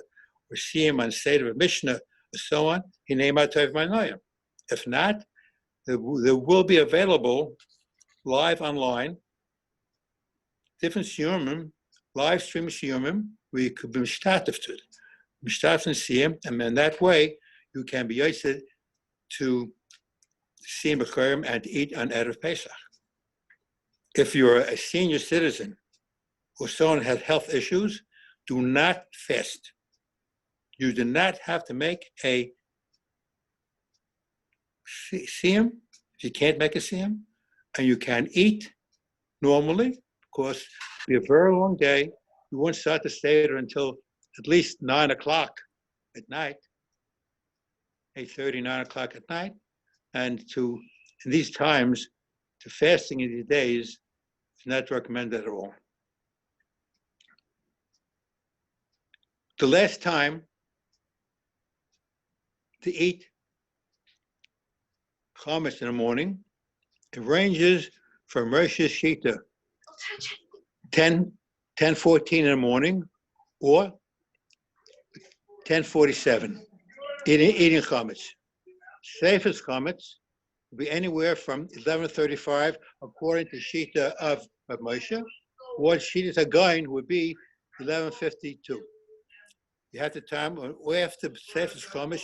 or siyum on Seder of Mishnah, or so on, hinei tov ma'noyim. If not, there will be available live online, different siyumim, live stream siyumim, where you could be mishtatef to it. Mishtatef and siyum, and in that way, you can be yosef to siyum b'chayim and to eat on Erev Pesach. If you're a senior citizen or someone has health issues, do not fast. You do not have to make a siyum if you can't make a siyum, and you can eat normally, because it'll be a very long day. You won't start the Seder until at least 9 o'clock at night, 8:30, 9 o'clock at night, and in these times, to fasting in these days is not recommended at all. The last time to eat chametz in the morning, it ranges from Rosh's Shita 10:14 in the morning or 10:47 eating chametz. Safest chametz will be anywhere from 11:35 according to Shita of Moshe, or Shita's Again would be 11:52. You have the time after safest chametz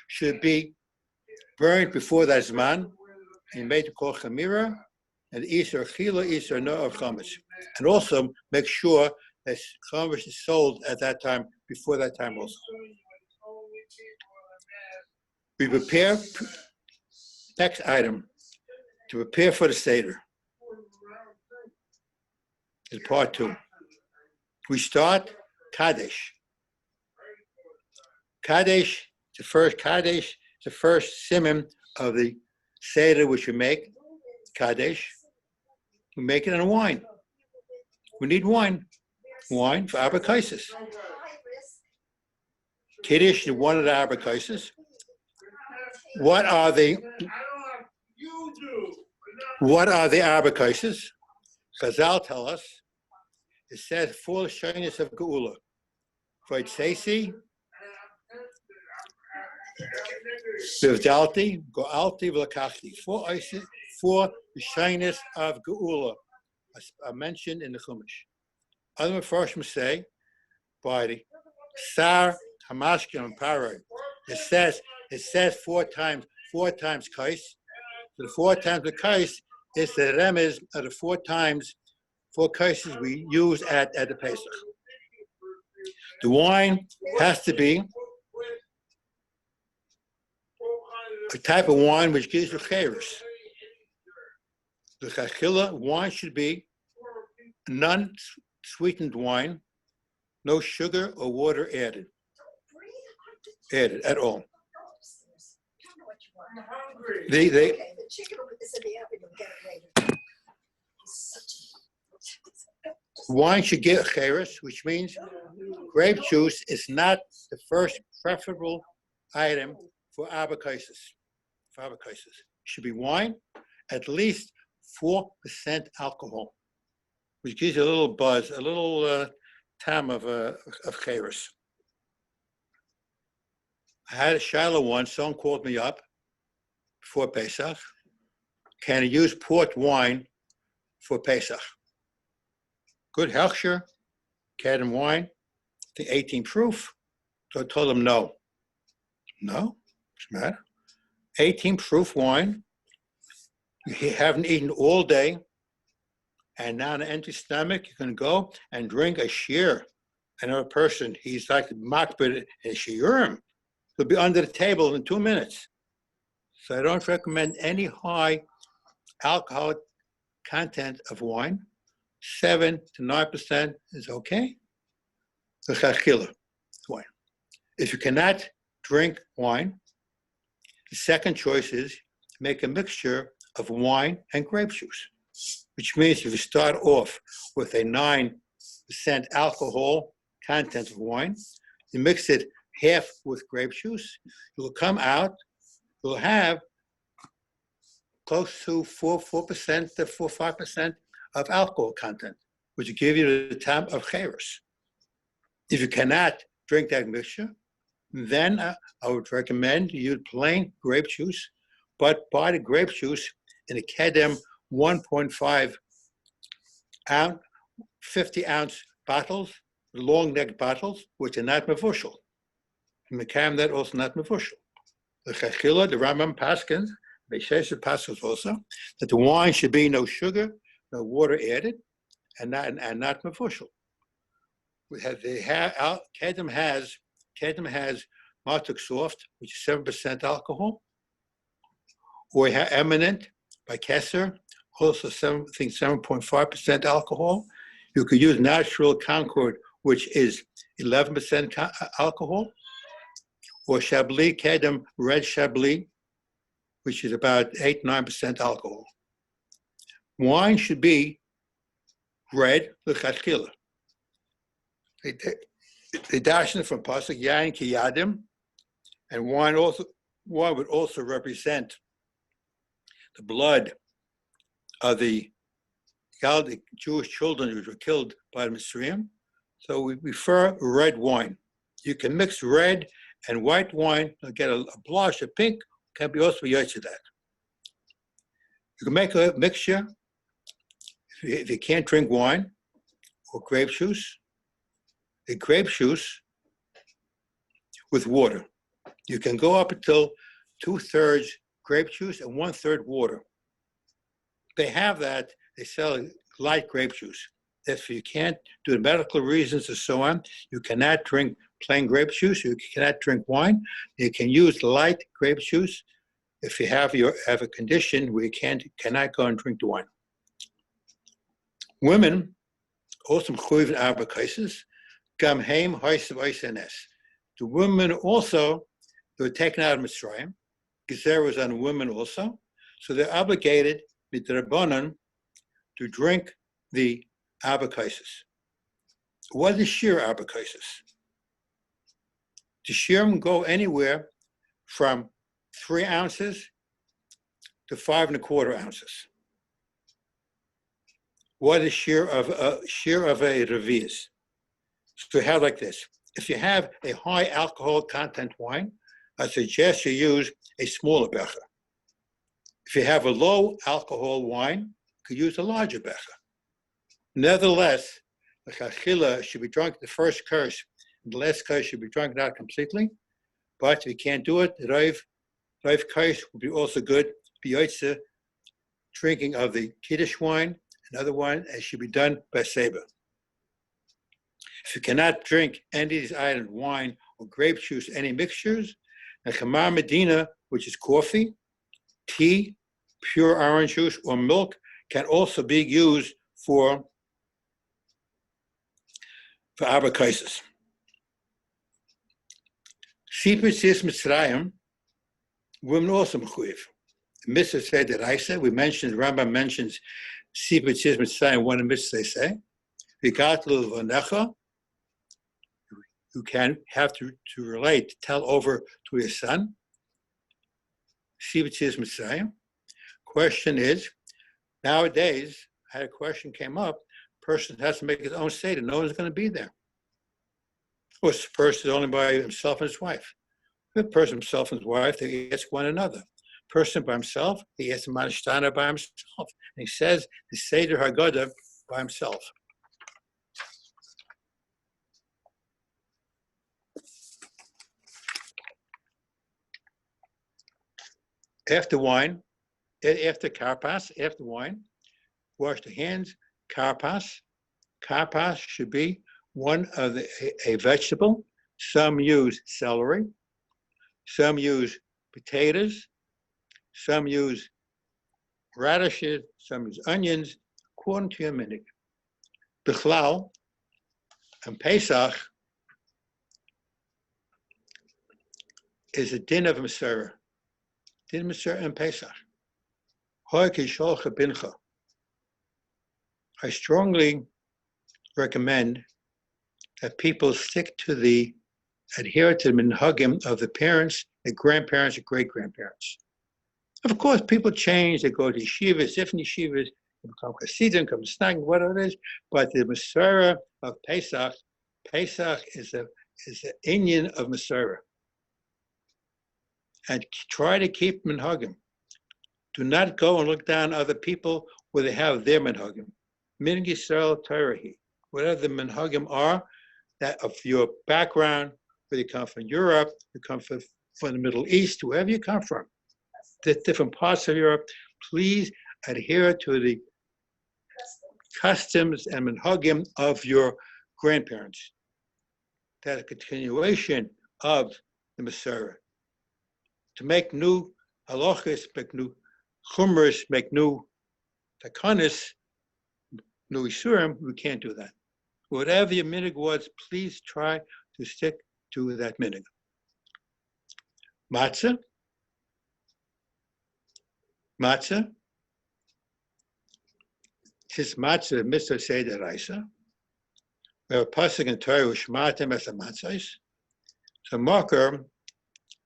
should be burned before that zman. You made to call chamira and Isar chila, Isar no of chametz, and also make sure that chametz is sold at that time, before that time also. We prepare, next item, to prepare for the Seder is part 2. We start Kadesh. Kadesh, the first simon of the Seder which we make, Kadesh. We make it in wine. We need wine. Wine for abrikaisis. Kiddush is one of the abrikaisis. What are the abrikaisis? Chazal tell us, it says 4 shaynis of Geula. Vaytseisi, Vivdalti, Goalti, V'lakachti. 4 shaynis of Geula are mentioned in the Chumash. Other Mefarshim say, by the Sar, Hamashkim, and Paroi, it says 4 times kais. So the 4 times the kais is the remez of the 4 kaises we use at the Pesach. The wine has to be a type of wine which gives you chayrus. The chachila wine should be non-sweetened wine, no sugar or water added at all. Wine should get chayrus, which means grape juice is not the first preferable item for abrikaisis. It should be wine, at least 4% alcohol, which gives you a little buzz, a little tam of chayrus. I had a Shiloh once, someone called me up before Pesach. Can I use port wine for Pesach? Good Hechsher, Cadam wine, I think 18 proof. So I told him no. No, what's the matter? 18 proof wine. You haven't eaten all day, and now on an empty stomach, you can go and drink a shear Another person, he's like makbid and shiurim. He'll be under the table in 2 minutes. So I don't recommend any high alcoholic content of wine. 7 to 9% is okay. The wine. If you cannot drink wine, the second choice is make a mixture of wine and grape juice, which means if you start off with a 9% alcohol content of wine, you mix it half with grape juice, you'll come out, you'll have close to 4% to 5% of alcohol content, which will give you the time of Kashrus. If you cannot drink that mixture, then I would recommend you use plain grape juice, but buy the grape juice in a kedem 1.5 ounce, 50-ounce bottles, long-necked bottles, which are not mevushal. And the kedem that also not mevushal. The Chachila, the Rambam Paskins, Beishes Paskins also, that the wine should be no sugar, no water added, and not mevushal. Kedem has Matuk Soft, which is 7% alcohol, or eminent by Kesser, also 7.5% alcohol. You could use natural Concord, which is 11% alcohol, or Chablis, Kedem red Chablis, which is about 8-9% alcohol. Wine should be red, l'chachila. They dash it from pasuk yain ki yadim, and wine would also represent the blood of the Jewish children who were killed by the Mitzrayim. So we prefer red wine. You can mix red and white wine, you'll get a blush, a pink, can be also used to that. You can make a mixture if you can't drink wine or grape juice. The grape juice with water. You can go up until 2/3 grape juice and 1/3 water. They have that, they sell light grape juice. If you can't, due to medical reasons and so on, you cannot drink plain grape juice, you cannot drink wine, you can use light grape juice if you have a condition where you cannot go and drink the wine. Women, also mechuyev in arba cases, gam heim hoisav oisenes. The women also, they were taken out of Mitzrayim. Gezer was on women also. So they're obligated, midrabanan, to drink the abakaisis. What is sheer abakaisis? The shearim go anywhere from 3 ounces to 5 1/4 ounces. What is shear of a reviz? So we have like this. If you have a high alcohol content wine, I suggest you use a smaller becher. If you have a low alcohol wine, you could use a larger becher. Nevertheless, the chachila should be drunk the first curse, and the last curse should be drunk out completely. But if you can't do it, the Rav curse would be also good. B'yotze, drinking of the Kiddush wine, another wine, and should be done by Seba. If you cannot drink any of these items, wine or grape juice, any mixtures, the Chamar Medina, which is coffee, tea, pure orange juice, or milk, can also be used for abakaisis. Sipur Mitzrayim, women also mechuyev. The mitzvah said that I said, Rambam mentions Sipur Mitzrayim, one of the mitzvahs they say. V'gatlu v'necha, you can have to relate, tell over to your son. Sipur Mitzrayim. Question is, nowadays, I had a question came up, person has to make his own seder. No one's going to be there. Of course, the person is only by himself and his wife. The person himself and his wife, they ask one another. Person by himself, he asks Manishtana by himself. And he says the Seder Haggadah by himself. After wine, after karpas, after wine, wash the hands. Karpas should be one of a vegetable. Some use celery. Some use potatoes. Some use radishes. Some use onions, according to your minhag. Bichlal and Pesach is a din of Masorah. Din Masorah and Pesach. I strongly recommend that people adhere to the minhagim of the parents, the grandparents, the great-grandparents. Of course, people change. They go to yeshivas, different yeshivas, they become chassidim, become snag, whatever it is. But the Masorah of Pesach is the inyan of Masorah. And try to keep minhagim. Do not go and look down other people where they have their minhagim. Min Yisrael Torahi. Whatever the minhagim are, that of your background, whether you come from Europe, you come from the Middle East, wherever you come from, the different parts of Europe, please adhere to the customs and minhagim of your grandparents. That a continuation of the Masorah. To make new halachas, make new chumras, make new takanis, new isurim, we can't do that. Whatever your minhag was, please try to stick to that minhag. Matzah. Since matzah, Mr. Seder Raisa, we have a pasuk in Torah, Ushmatem as a matzahs. It's a marker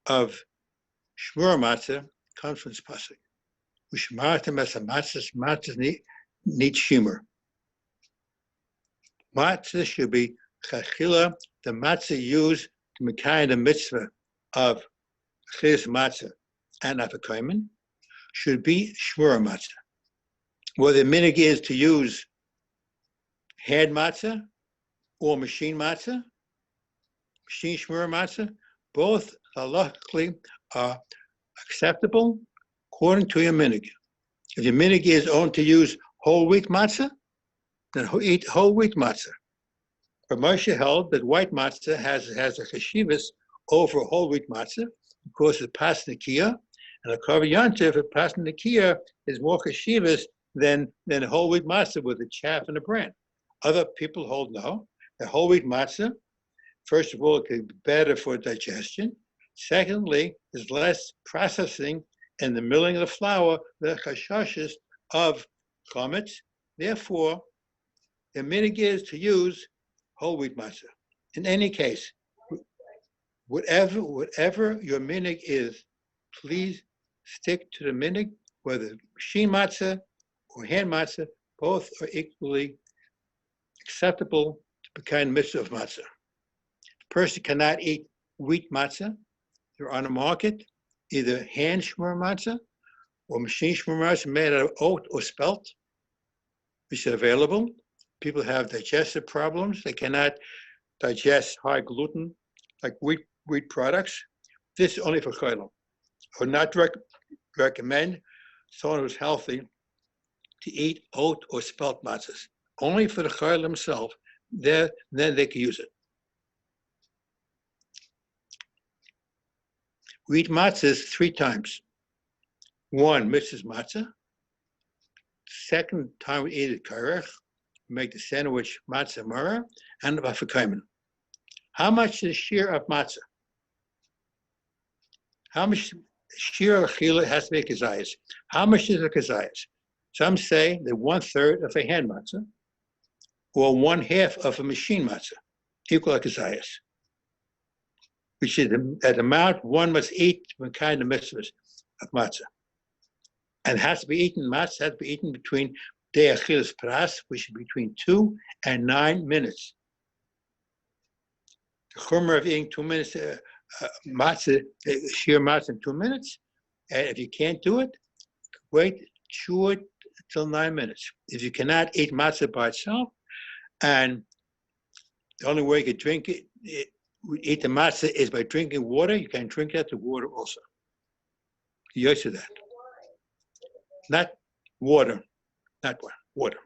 of Shmur matzah comes from this pasuk. Ushmatem as a matzahs need shimur. Matzah should be chachila, the matzah used to make the mitzvah of chis matzah and afikomen should be shmura matzah. Whether the minhag is to use hand matzah or machine matzah, machine shmura matzah, both halachically are acceptable according to your minhag. If your minhag is only to use whole wheat matzah, then eat whole wheat matzah. But Moshe held that white matzah has a cheshivas over whole wheat matzah because it's pas nikia, and a kav yantiv, a pas nikia is more cheshivas than whole wheat matzah with the chaff and the bran. Other people hold no, the whole wheat matzah, first of all, it could be better for digestion. Secondly, there's less processing in the milling of the flour, the chashashes of chametz. Therefore, the minhag is to use whole wheat matzah. In any case, whatever your minhag is, please stick to the minhag, whether machine matzah or hand matzah, both are equally acceptable to the kind of mitzvah of matzah. A person cannot eat wheat matzah. They're on the market, either hand shmur matzah or machine shmur matzah made out of oat or spelt, which is available. People have digestive problems. They cannot digest high gluten, like wheat products. This is only for chaylim. I would not recommend someone who's healthy to eat oat or spelt matzahs. Only for the chayil himself, then they can use it. We eat matzahs 3 times. 1, mitzvahs matzah. Second time we eat it karech, make the sandwich matzah mara, and the afikomen. How much is shear of matzah? How much shear of chila has to be kazayas? How much is a kazayas? Some say that 1/3 of a hand matzah, or 1/2 of a machine matzah, equal to kazayas, which is that amount one must eat from kind of mitzvahs of matzah. And has to be eaten, matzah has to be eaten between de achilas pras, which is between 2 and 9 minutes. The chumrah of eating 2 minutes, matzah, sheer matzah in 2 minutes, and if you can't do it, wait, chew it till 9 minutes. If you cannot eat matzah by itself, and the only way you can drink it, eat the matzah is by drinking water, you can drink that to water also. You used to that. Not water, water.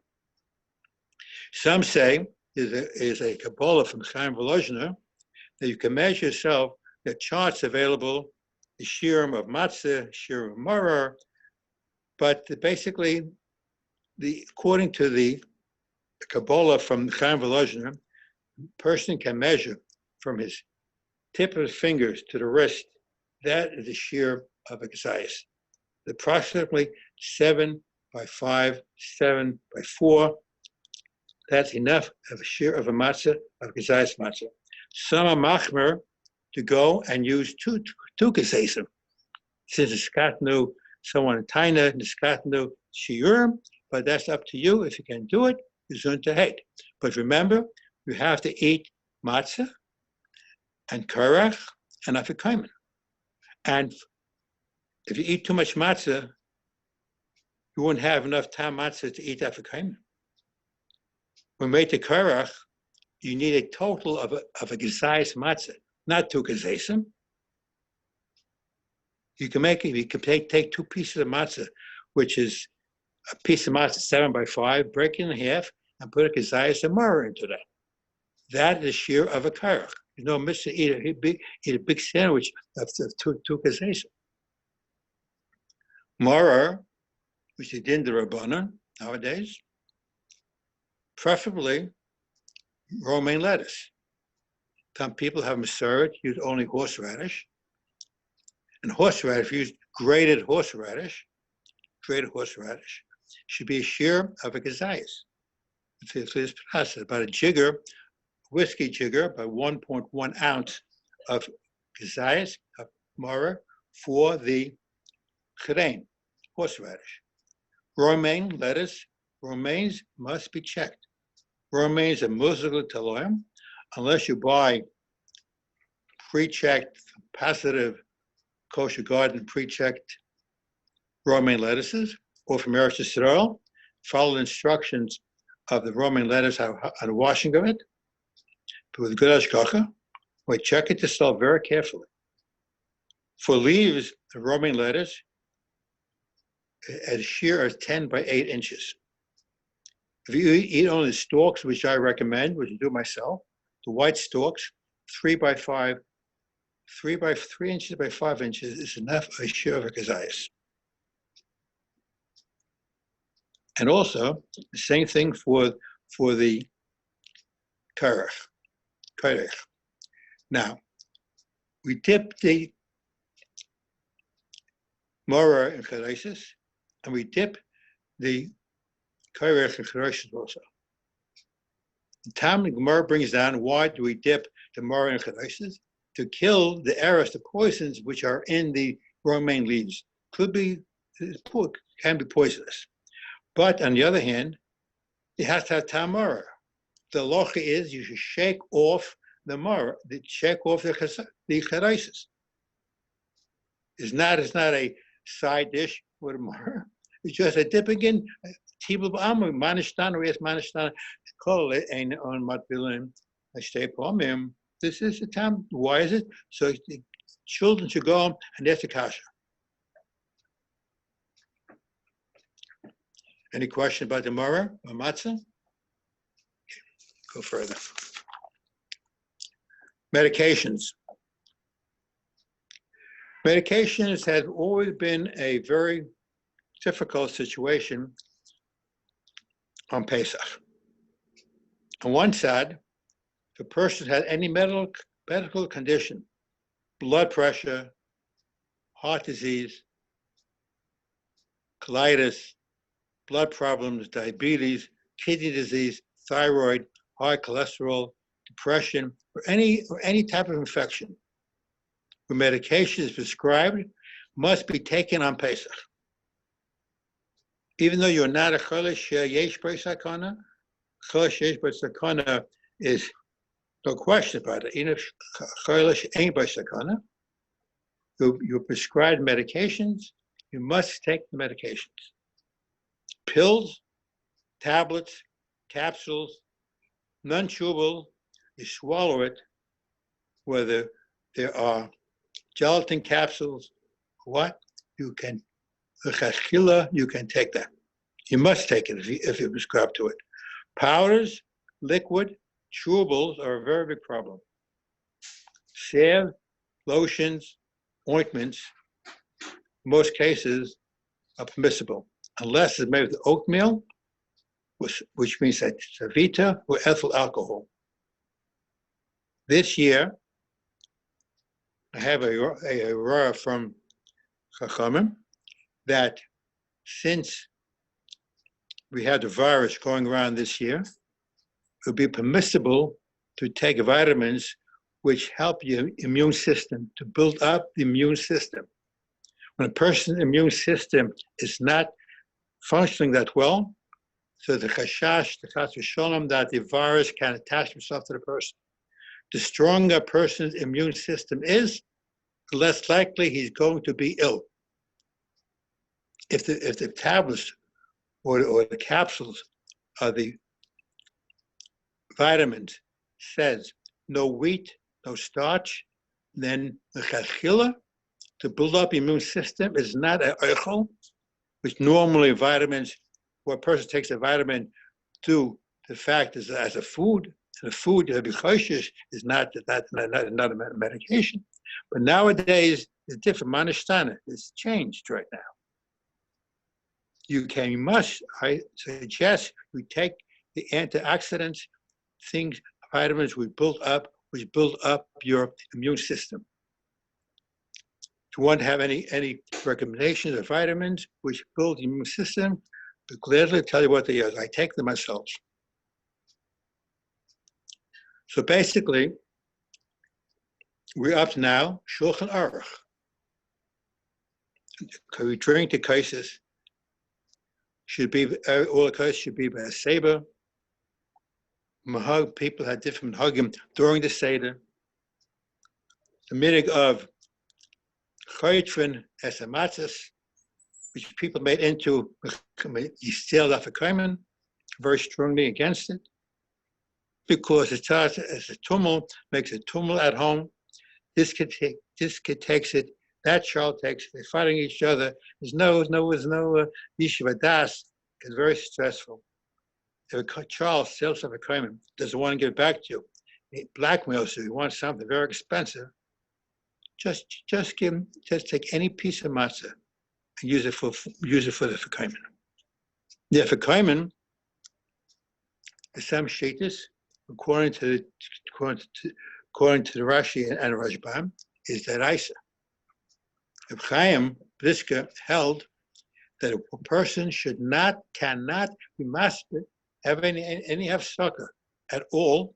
Some say is a Kabbalah from Chaim Volozhiner that you can measure yourself. The charts available, the shirim of matzah, shirim of maror, but basically, according to the Kabbalah from Chaim Volozhiner, a person can measure from his tip of his fingers to the wrist. That is the shir of a gazayis. Approximately 7 by 5, 7 by 4. That's enough of a shir of a matzah, of gazayis matzah. Some are machmer to go and use two gazayim. Since the skatnu, someone in Taina, the skatnu shiurim, but that's up to you. If you can do it, you're zun to hate. But remember, you have to eat matzah and karach and afikomen. And if you eat too much matzah, you won't have enough time matzah to eat afikomen. When we make the karach, you need a total of a gazayis matzah, not 2 gazayim. You can make it. You can take 2 pieces of matzah, which is a piece of matzah 7 by 5, break it in half, and put a gazayis and maror into that. That is sheer of a karach. You know, mitzvah eat a big sandwich of 2 gazayim. Maror, which is din d'Rabbanan nowadays, preferably romaine lettuce. Some people have Masoret, use only horseradish. And horseradish, use grated horseradish, should be a shear of a gazayis. It's about a jigger, whiskey jigger, by 1.1 ounce of gazayis, of maror, for the chrein, horseradish. Romaine lettuce, romaines must be checked. Romaines are muzgal taloim, unless you buy pre-checked, positive kosher garden pre-checked romaine lettuces, or from Eretz Yisrael. Follow the instructions of the romaine lettuce on the washing of it, but with good hashgacha. We check it yourself very carefully. For leaves, the romaine lettuce, a shear of 10 by 8 inches. If you eat only the stalks, which I recommend, which I do myself, the white stalks, 3 by 5, 3 by 3 inches by 5 inches is enough a shear of a gazayis. And also, the same thing for the karech. Now, we dip the maror in charesis, and we dip the karech in charesis also. The time the Gemara brings down, why do we dip the maror in charesis? To kill the eros, the poisons which are in the romaine leaves. Can be poisonous. But on the other hand, it has to have tamara. The locha is you should shake off the maror, shake off the charesis. It's not a side dish with a maror. It's just a dipping in. Tibul b'amu manishtana. We ask manishtana. Call it ein on matbilim. Shtei pomim. This is the time. Why is it? So the children should go home and that's a kasha. Any question about the maror or matzah? Go further. Medications. Medications have always been a very difficult situation on Pesach. On one side, if a person had any medical condition, blood pressure, heart disease, colitis, blood problems, diabetes, kidney disease, thyroid, high cholesterol, depression, or any type of infection, where medication is prescribed, must be taken on Pesach. Even though you're not a chodesh yesh b'sakana, chodesh yesh b'sakana is no question about it. Even if chodesh ain't b'sakana, you're prescribed medications, you must take the medications. Pills, tablets, capsules, non-chewable, you swallow it, whether there are gelatin capsules, what, you can take that. You must take it if you're prescribed to it. Powders, liquid, chewables are a very big problem. Salve, lotions, ointments, in most cases, are permissible, unless it's made with oatmeal, which means that savita or ethyl alcohol. This year, I have a rara from Chachamim that since we had the virus going around this year, it would be permissible to take vitamins which help your immune system, to build up the immune system. When a person's immune system is not functioning that well, so the chashash, the Kashrus, that the virus can attach himself to the person. The stronger a person's immune system is, the less likely he's going to be ill. If the tablets or the capsules of the vitamins says no wheat, no starch, then the chachila to build up the immune system is not an eichel, which normally vitamins, where a person takes a vitamin to the fact is as a food. The food is not a medication. But nowadays, it's different. Manishtana, it's changed right now. I suggest you take the antioxidants, things, vitamins which build up your immune system. If you want to have any recommendations of vitamins which build the immune system, I'll gladly tell you what they are. I take them myself. So basically, we're up to now, Shulchan Aruch. We drink the cases. Should be all the cases should be by a Seder. Mahag, people had different hagim during the Seder. The minig of chaytrin esamatzis, which people made into yistel afakaiman, very strongly against it, because it starts as a tumult, makes a tumult at home. This kid takes it, that child takes it. They're fighting each other. There's no yeshiva das. It's very stressful. If a child sells something doesn't want to give it back to you, he blackmails you. He wants something very expensive. Just take any piece of matzah and use it for the fekaimen. The fekaimen, the some shaitas, according to the Rashi and Rashbam, is that Isa. If Chaim Briska held that a person cannot be master, have any hafsaka at all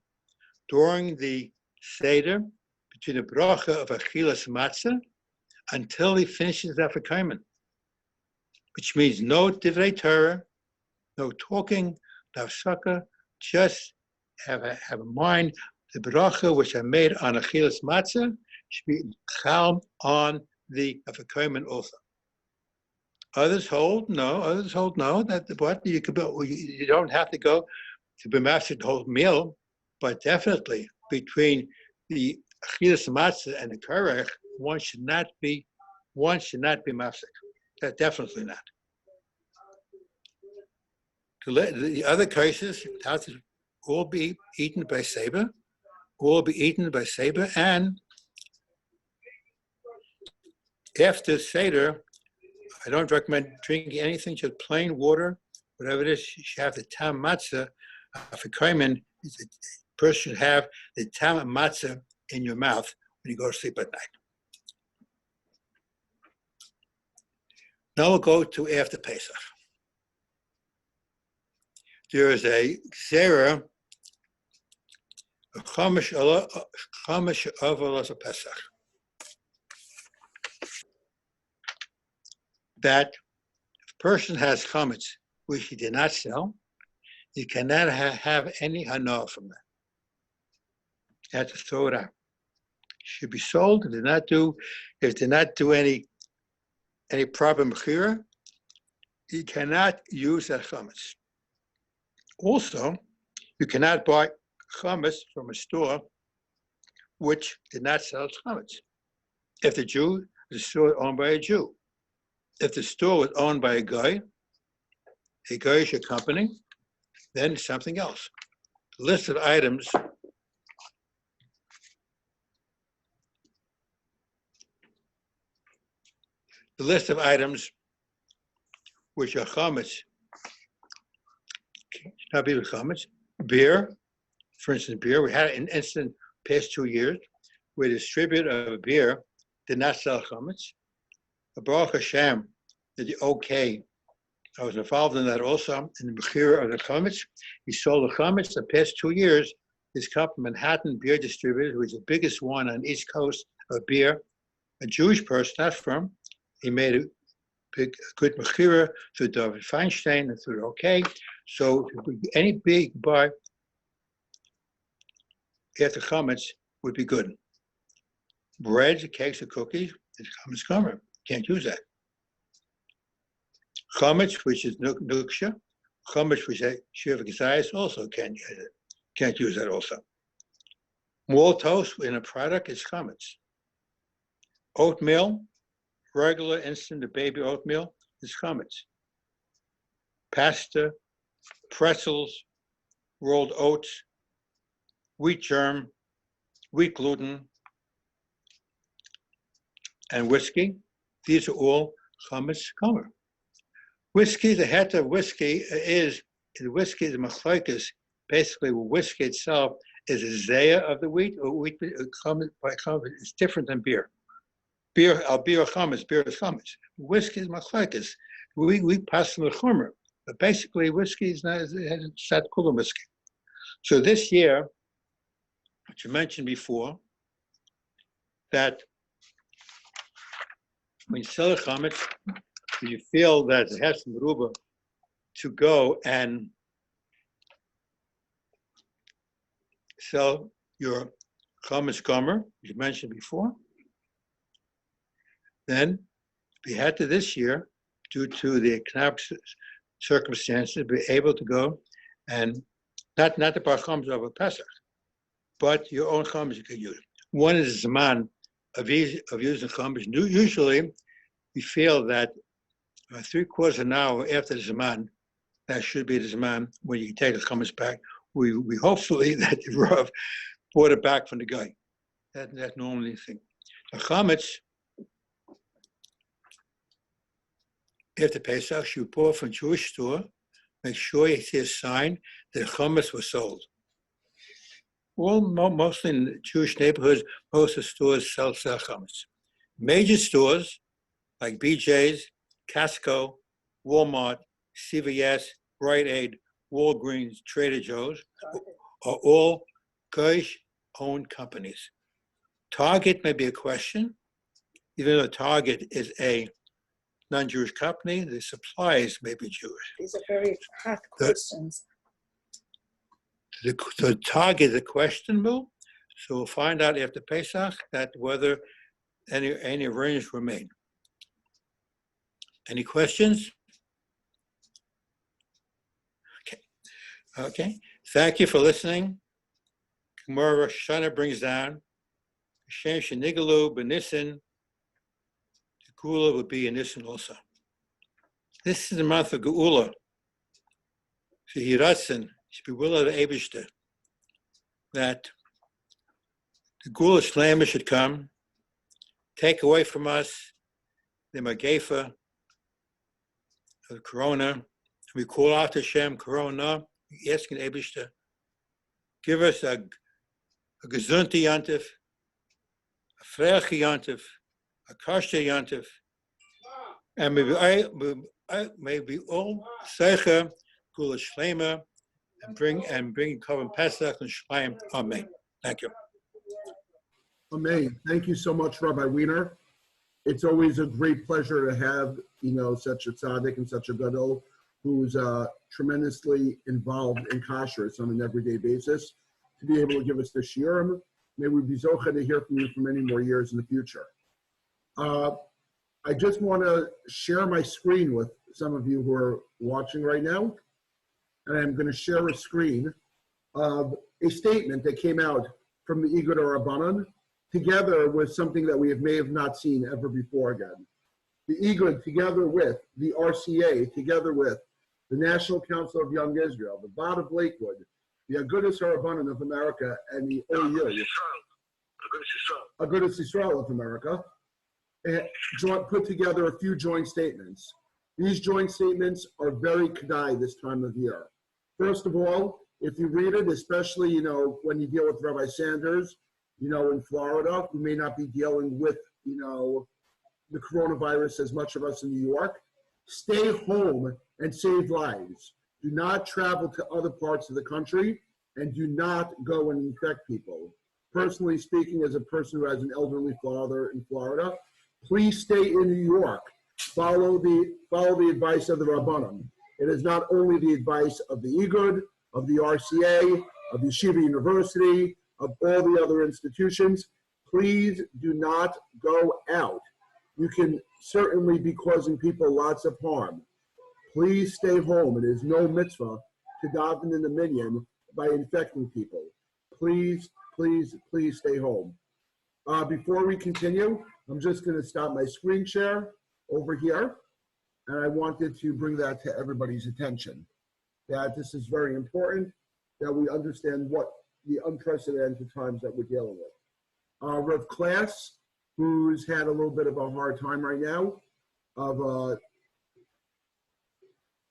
during the Seder between the bracha of achilas matzah until he finishes the afekaimen, which means no divrei Torah, no talking, no hafsaka, just have a mind. The bracha which I made on achilas matzah should be calm on the afekaimen also. Others hold no that what you don't have to go to be master the whole meal, but definitely between the achilas matzah and the karech, one should not be mafsek. That definitely not. The other cases have to all be eaten by Seba, and after Seder, I don't recommend drinking anything, just plain water, whatever it is. You should have the tam matzah. For Kaiman, a person should have the tam matzah in your mouth when you go to sleep at night. Now we'll go to after Pesach. There is a zera, a chamish of Pesach, that if a person has chametz which he did not sell, he cannot have any hana from that. He had to throw it out. It should be sold. If it did not do any proper mechira, he cannot use that chametz. Also, you cannot buy chametz from a store which did not sell chametz. If the store is owned by a Jew. If the store was owned by a Goyish company, then it's something else. The list of items which are chametz, not be chametz, beer, for instance, beer. We had an incident past 2 years where the distributor of beer did not sell chametz. Baruch Hashem, the OK, I was involved in that also, in the mechira of the chametz. He sold the chametz the past 2 years. His company, Manhattan Beer Distributor, who is the biggest one on the East Coast of beer, a Jewish person, not from, he made a good mechira through David Feinstein and through OK. So any beer you buy after chametz would be good. Breads, cakes, or cookies, it's chametz gomer. Can't use that. Chametz, which is nuksha, chametz, which is shiva gazayas, also can't use it. Can't use that also. Maltose in a product is chametz. Oatmeal, regular instant or baby oatmeal is chametz. Pasta, pretzels, rolled oats, wheat germ, wheat gluten, and whiskey. These are all chametz gomer. Whiskey, the head of whiskey is the machlokes. Basically, whiskey itself is a zaya of the wheat, or wheat by chametz is different than beer. Beer chametz, beer is chametz. Whiskey is machlokes. We pass the chomer, but basically whiskey is not kula whiskey. So this year, which you mentioned before, that when you sell a chametz, you feel that it has some ruba to go and sell your chametz gomer, you mentioned before. Then we had to this year, due to the economic circumstances, be able to go and not the bar chametz of a Pesach, but your own chametz you could use. One is the man of using chametz. Usually, we feel that 3/4 an hour after the Zaman, that should be the Zaman when you take the chametz back. We hopefully that the Rav bought it back from the guy. That's normally the thing. The chametz, after Pesach, you bought from Jewish store, make sure you see a sign that chametz was sold. Well, mostly in the Jewish neighborhoods, most of the stores sell chametz. Major stores like BJ's, Costco, Walmart, CVS, Rite Aid, Walgreens, Trader Joe's are all Goyish-owned companies. Target may be a question, even though Target is a non-Jewish company, the suppliers may be Jewish. These are very hot questions. The Target is questionable, so we'll find out after Pesach that whether any arrangements were made. Any questions? Okay. Thank you for listening. Gemara Rosh Hashanah brings down Hashem Shenigalu b'Nisan. The Geula would be in Nisan also. This is the month of Geula. Shehiratzen should be will of the Eibishter that the Geula Shlema should come, take away from us the Magefa of Corona. We call out to Hashem, Corona, asking Eibishter, give us a Gesundte Yantif, a Freiche Yantif, a Kosher Yantif, and maybe all Seicha, Geula Shlema, and bring Korban Pesach and Shleim. Amen. Thank you. Amen. Thank you so much, Rabbi Weiner. It's always a great pleasure to have, such a tzaddik and such a gadol who's tremendously involved in Kashrus on an everyday basis, to be able to give us the shiurim. May we be zocheh to hear from you for many more years in the future. I just want to share my screen with some of you who are watching right now. And I'm going to share a screen of a statement that came out from the Igud Rabbanan, together with something that we may have not seen ever before again. The Igud, together with the RCA, together with the National Council of Young Israel, the Bad of Lakewood, the Agudus Harabanan of America and the OU, Agudus Yisrael of America, put together a few joint statements. These joint statements are very kedai this time of year. First of all, if you read it, especially, when you deal with Rabbi Sanders, in Florida, who may not be dealing with, the coronavirus as much of us in New York, stay home and save lives. Do not travel to other parts of the country and do not go and infect people. Personally speaking, as a person who has an elderly father in Florida, please stay in New York. Follow the advice of the Rabbanim. It is not only the advice of the Igud, of the RCA, of Yeshiva University, of all the other institutions. Please do not go out. You can certainly be causing people lots of harm. Please stay home. It is no mitzvah to daven in the minyan by infecting people. Please, please, please stay home. Before we continue, I'm just going to stop my screen share over here. And I wanted to bring that to everybody's attention, that this is very important, that we understand what the unprecedented times that we're dealing with. Rav Klass, who's had a little bit of a hard time right now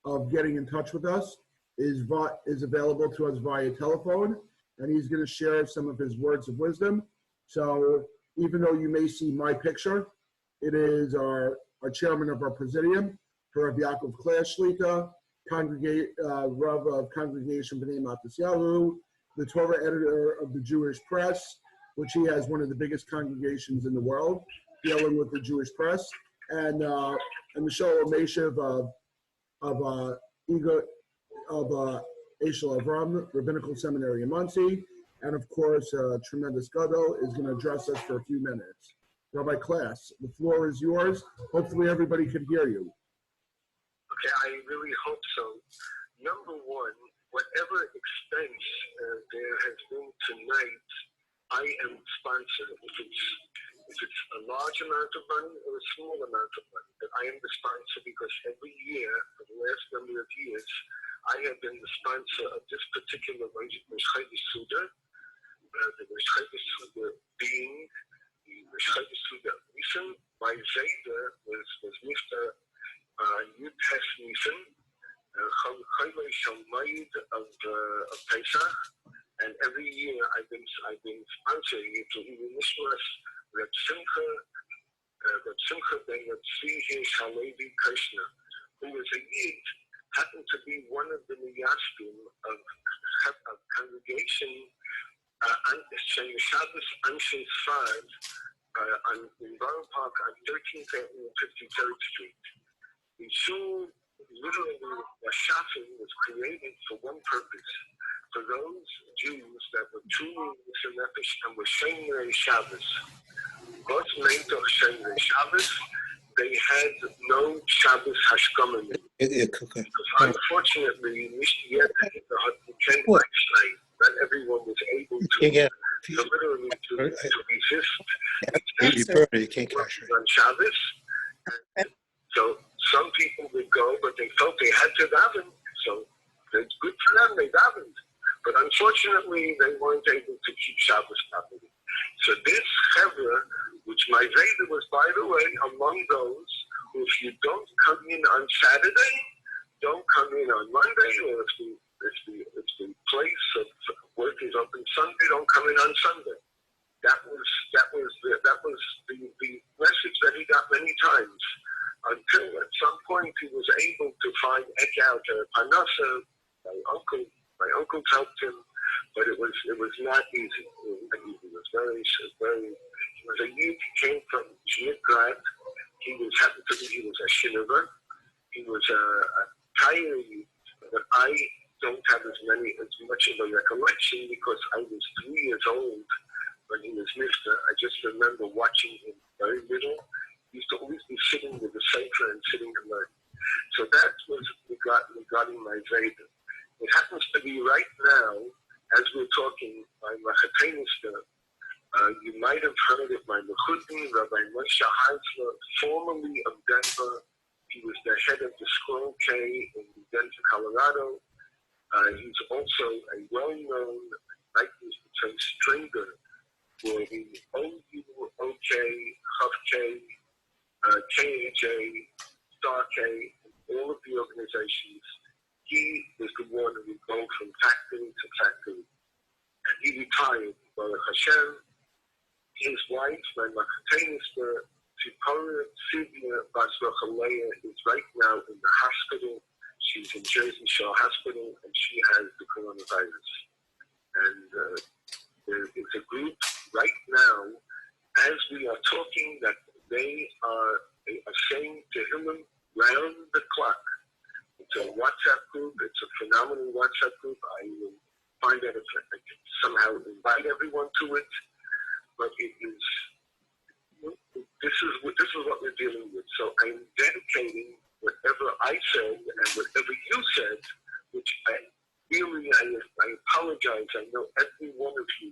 of getting in touch with us, is available to us via telephone, and he's going to share some of his words of wisdom. So even though you may see my picture, it is our chairman of our Presidium, Rav Yaakov Klass-Shlita, Rav of Congregation B'nai Matisyahu, the Torah editor of the Jewish Press, which he has one of the biggest congregations in the world dealing with the Jewish press, and the Shalom Meshiv of Igud of Eshel Avram, Rabbinical Seminary in Muncie, and of course, Tremendous Gadol is going to address us for a few minutes. Rabbi Klass, the floor is yours. Hopefully everybody can hear you. Okay, I really hope so. Number one, whatever expense there has been tonight, I am sponsored. If it's a large amount of money or a small amount of money, but I am the sponsor because every year, for the last number of years, I have been the sponsor of this particular Rosh Chodesh, the Rosh Chodesh being the Rosh Chodesh Nisan. My Zayda was Mr. Yud-Tes Nisan, Chodesh Shalmaid of Pesach, and every year I've been sponsoring it to even Nishmas Reb Simcha ben Reb Tzvi Halevi Krishna, who was a Yid, happened to be one of the Miyaskim of congregation Shabbos Anshin Sfad in Borough Park on 13th Avenue and 53rd Street. The shul, literally, the Shafin was created for one purpose, for those Jews that were truly Nefesh and were Shemer Shabbos. God's name of Shemer Shabbos, they had no Shabbos Hashkaman. Because unfortunately, not everyone was able to literally to resist on Shabbos. And so some people would go, but they felt they had to daven. So it's good for them, they davened. But unfortunately, they weren't able to keep Shabbos properly. So this chevra, which my Veda was, by the way, among those who, if you don't come in on Saturday, don't come in on Monday, or if the place of work is open Sunday, don't come in on Sunday. That was the message that he got many times, until at some point he was able to find out Panasa. My uncle helped him, but it was not easy. It was very. He was a youth. He came from Shmigrad. He was a shinover. He was a tire youth, but I don't have as much of a recollection because I was 3 years old when he was Mister. I just remember watching him very little. He used to always be sitting with the sefer and sitting and learning. So that was regarding my Veda. It happens to be right now, as we're talking, my Machatenister, you might have heard of my Mechudin, Rabbi Moshe, formerly of Denver. He was the head of the Scroll K in Denver, Colorado. He's also a well-known, like Mr. Stringer, for the OUOK, HUFK, KHA, StarK, all of the organizations. He was the one who would go from factory to factory. And he retired, Baruch Hashem. His wife, my Machatenister, Tzipora Sivia Basrachaleya, is right now in the hospital. She's in Jersey Shore Hospital, and she has the coronavirus. And there is a group right now, as we are talking, that they are saying Tehillim round the clock. It's a WhatsApp group. It's a phenomenal WhatsApp group. I will find out if I can somehow invite everyone to it. But it is, this is what we're dealing with. So I'm dedicating whatever I said and whatever you said, which I apologize. I know every one of you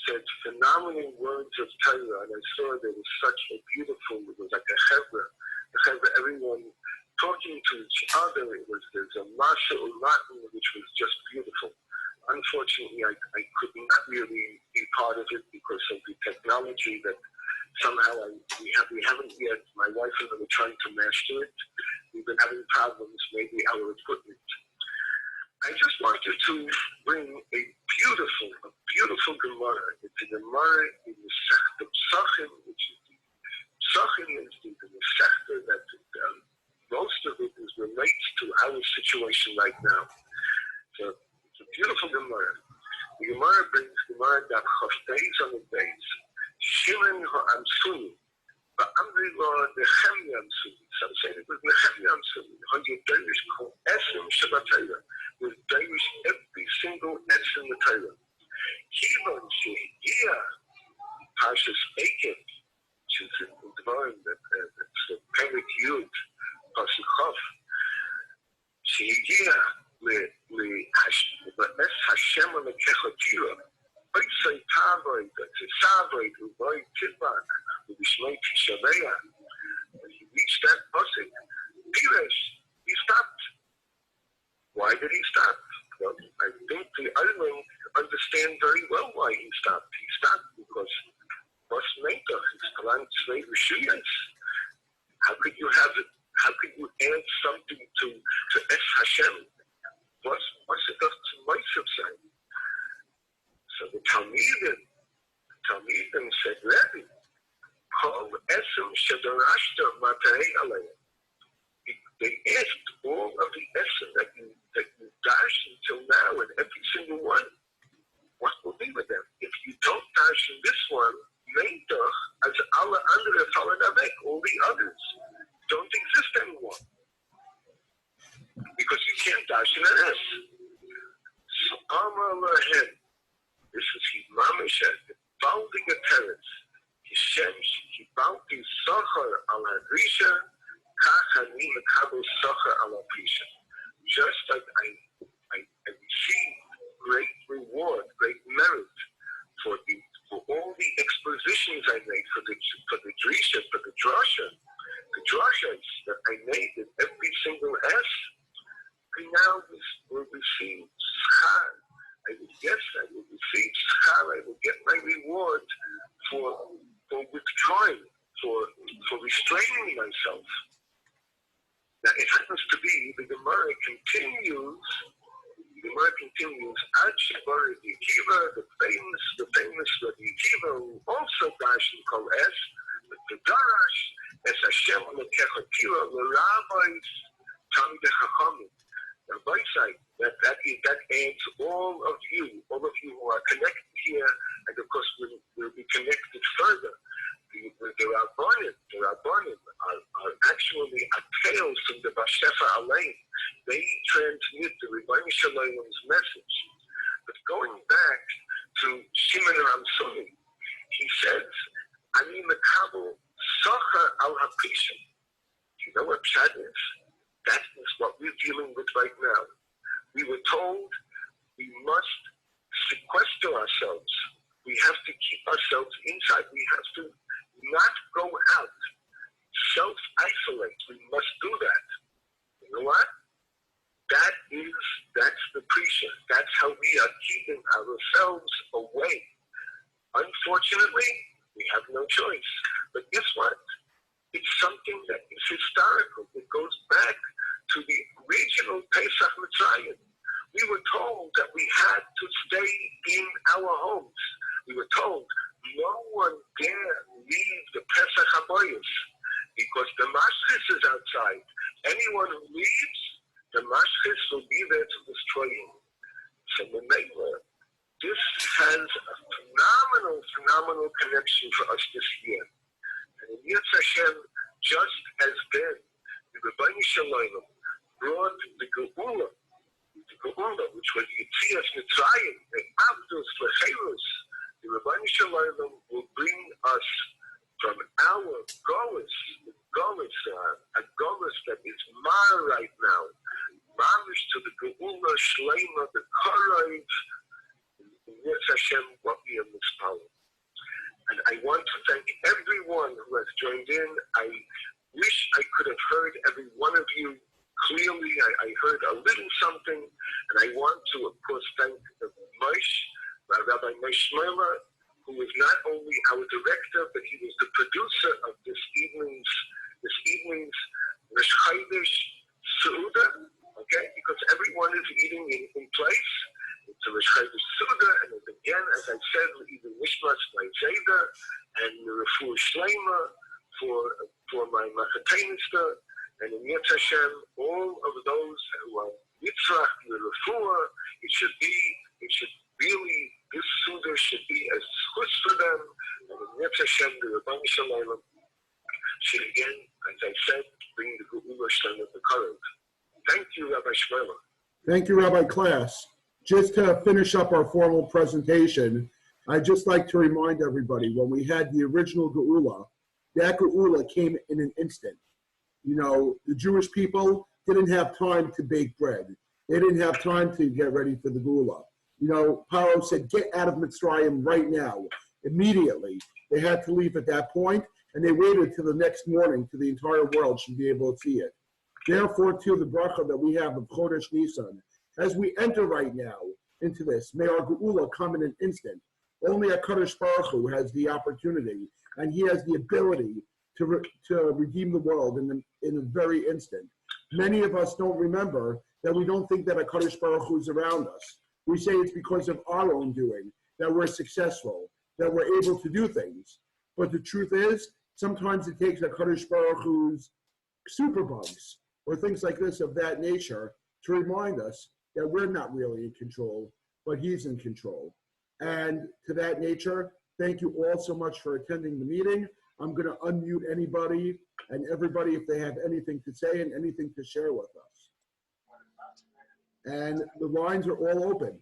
said phenomenal words of Torah, and I saw there was such a beautiful, it was like a chevra, everyone talking to each other. There's a masha ulatin, which was just beautiful. Unfortunately, I could not really be part of it because of the technology that somehow we haven't yet. My wife and I were trying to master it. We've been having problems, maybe our equipment. I just wanted to bring a beautiful Gemara. It's a Gemara in the Sechta Psachim, which is the Psachim is the Sechta that most of it relates to our situation right now. So it's a beautiful Gemara. The Gemara brings Gemara that Chafteis on the base. Shirin ha'amsuni. But Amrila Nehemiah Amsuni. Some say it was Nehemiah Amsuni. How you Darish called Esim Shabbatayra. With Darish every single S in the Torah. Kivan Shehiyah Parshas Eikim, which is in the Dvarim, that's the Perik Yud, Pasuk Chof. Shehiyah Le'es Hashem Lekechotira. Oy say Tavoy, that's a Savoy, Uboy Tikvah, Ubishmei Tishaveya. When he reached that Pasuk, Piresh, he stopped. Why did he stop? Well, I think the Olim understand very well why he stopped. He stopped because Bas Meitach is Kalan Tzvei Rishuyas. How could you have it? How could you add something to Es Hashem? What's it does to Moish say? So the Talmidim said, Rabbi, Kol Esem Shedarashta Matei Alei. They asked all of the Esem that you dash until now, and every single one, what will be with them? If you don't dash in this one, Meitach, as Allah andere fallen away, all the others don't exist anymore. Because you can't dash in an S. So Amar Lahem, this is Himamish, the founding of parents. Hishem, Hibauti Sochar al Hadrisha, Kachani Makabo Sochar al Aprisha. Just like I received great reward, great merit for all the expositions I made, for the Drisha, for the drashas that I made in every single S, I now will receive schar. I will receive schar. I will get my reward for withdrawing, for restraining myself. Now, it happens to be the Gemara continues. Ad Shebar Yikiva, the famous Rabbi Yikiva, who also dashed Kol Es, but the Darash Es Hashem Lekechotira LeRabbis Talmidei Chachamim. Now, by side, that adds all of you who are connected here, and of course we'll be connected further. The Rabbanim are actually tales from the Bashefa Alein. They transmit the Rebbeinu Shalom's message. But going back to Shimon Ramsuni, he says, Ani Mekabel Sochar al Hapishim. You know what Pshat is? That is what we're dealing with right now. We were told we must sequester ourselves. We have to keep ourselves inside. We have to not go out. Self-isolate. We must do that. You know what? That's the That's how we are keeping ourselves away. Unfortunately, we have no choice. But guess what? It's something that is historical. It goes back to the original Pesach Mitzrayim. We were told that we had to stay in our homes. We were told no one dare leave the Pesach HaBoyos because the Mashchis is outside. Anyone who leaves, the Mashchis will be there to destroy him. So this has a phenomenal connection for us this year. And in Yitz Hashem, just as then, the Rabbi Shalom brought the Geula, which was Yitzias Mitzrayim, the Abdus Lecherus, the Rabbi Shalom will bring us from our Golis, a Golis that is Mar right now, Marish to the Geula Shleima, the Korov, Yitz Hashem, what we have mispowered. And I want to thank everyone who has joined in. I wish I could have heard every one of you clearly. I heard a little something, and I want to, of course, thank Moish, Rabbi Moish Schmerler, who was not only our director, but he was the producer of this evening's Rosh Chodesh Suda, okay? Because everyone is eating in place. It's a Rosh Chodesh Suda, and again, as I said, even Mishmas Zayda and Refuah Shleima for my Machateinista, and in Yitz Hashem, all of those who are Yitzchok, the Refuah, it should really, this Suda should be a schus for them, and in Yitz Hashem, the Rabbi Shalom should again, as I said, bring the Geula Shleima of the Korov. Thank you, Rabbi Schmerler. Thank you, Rabbi Klass. Just to finish up our formal presentation, I'd just like to remind everybody, when we had the original Geula, that Geula came in an instant. You know, the Jewish people didn't have time to bake bread. They didn't have time to get ready for the Geula. You know, Paro said, get out of Mitzrayim right now, immediately. They had to leave at that point, and they waited till the next morning till the entire world should be able to see it. Therefore, too, the bracha that we have of Chodesh Nisan, as we enter right now into this, may our Geula come in an instant. Only HaKadosh Baruch Hu has the opportunity, and he has the ability to redeem the world in a very instant. Many of us don't remember that. We don't think that HaKadosh Baruch Hu is around us. We say it's because of our own doing that we're successful, that we're able to do things. But the truth is, sometimes it takes HaKadosh Baruch Hu's superbugs or things like this of that nature to remind us that we're not really in control, but he's in control. And to that nature, thank you all so much for attending the meeting. I'm going to unmute anybody and everybody if they have anything to say and anything to share with us. And the lines are all open.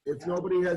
If nobody has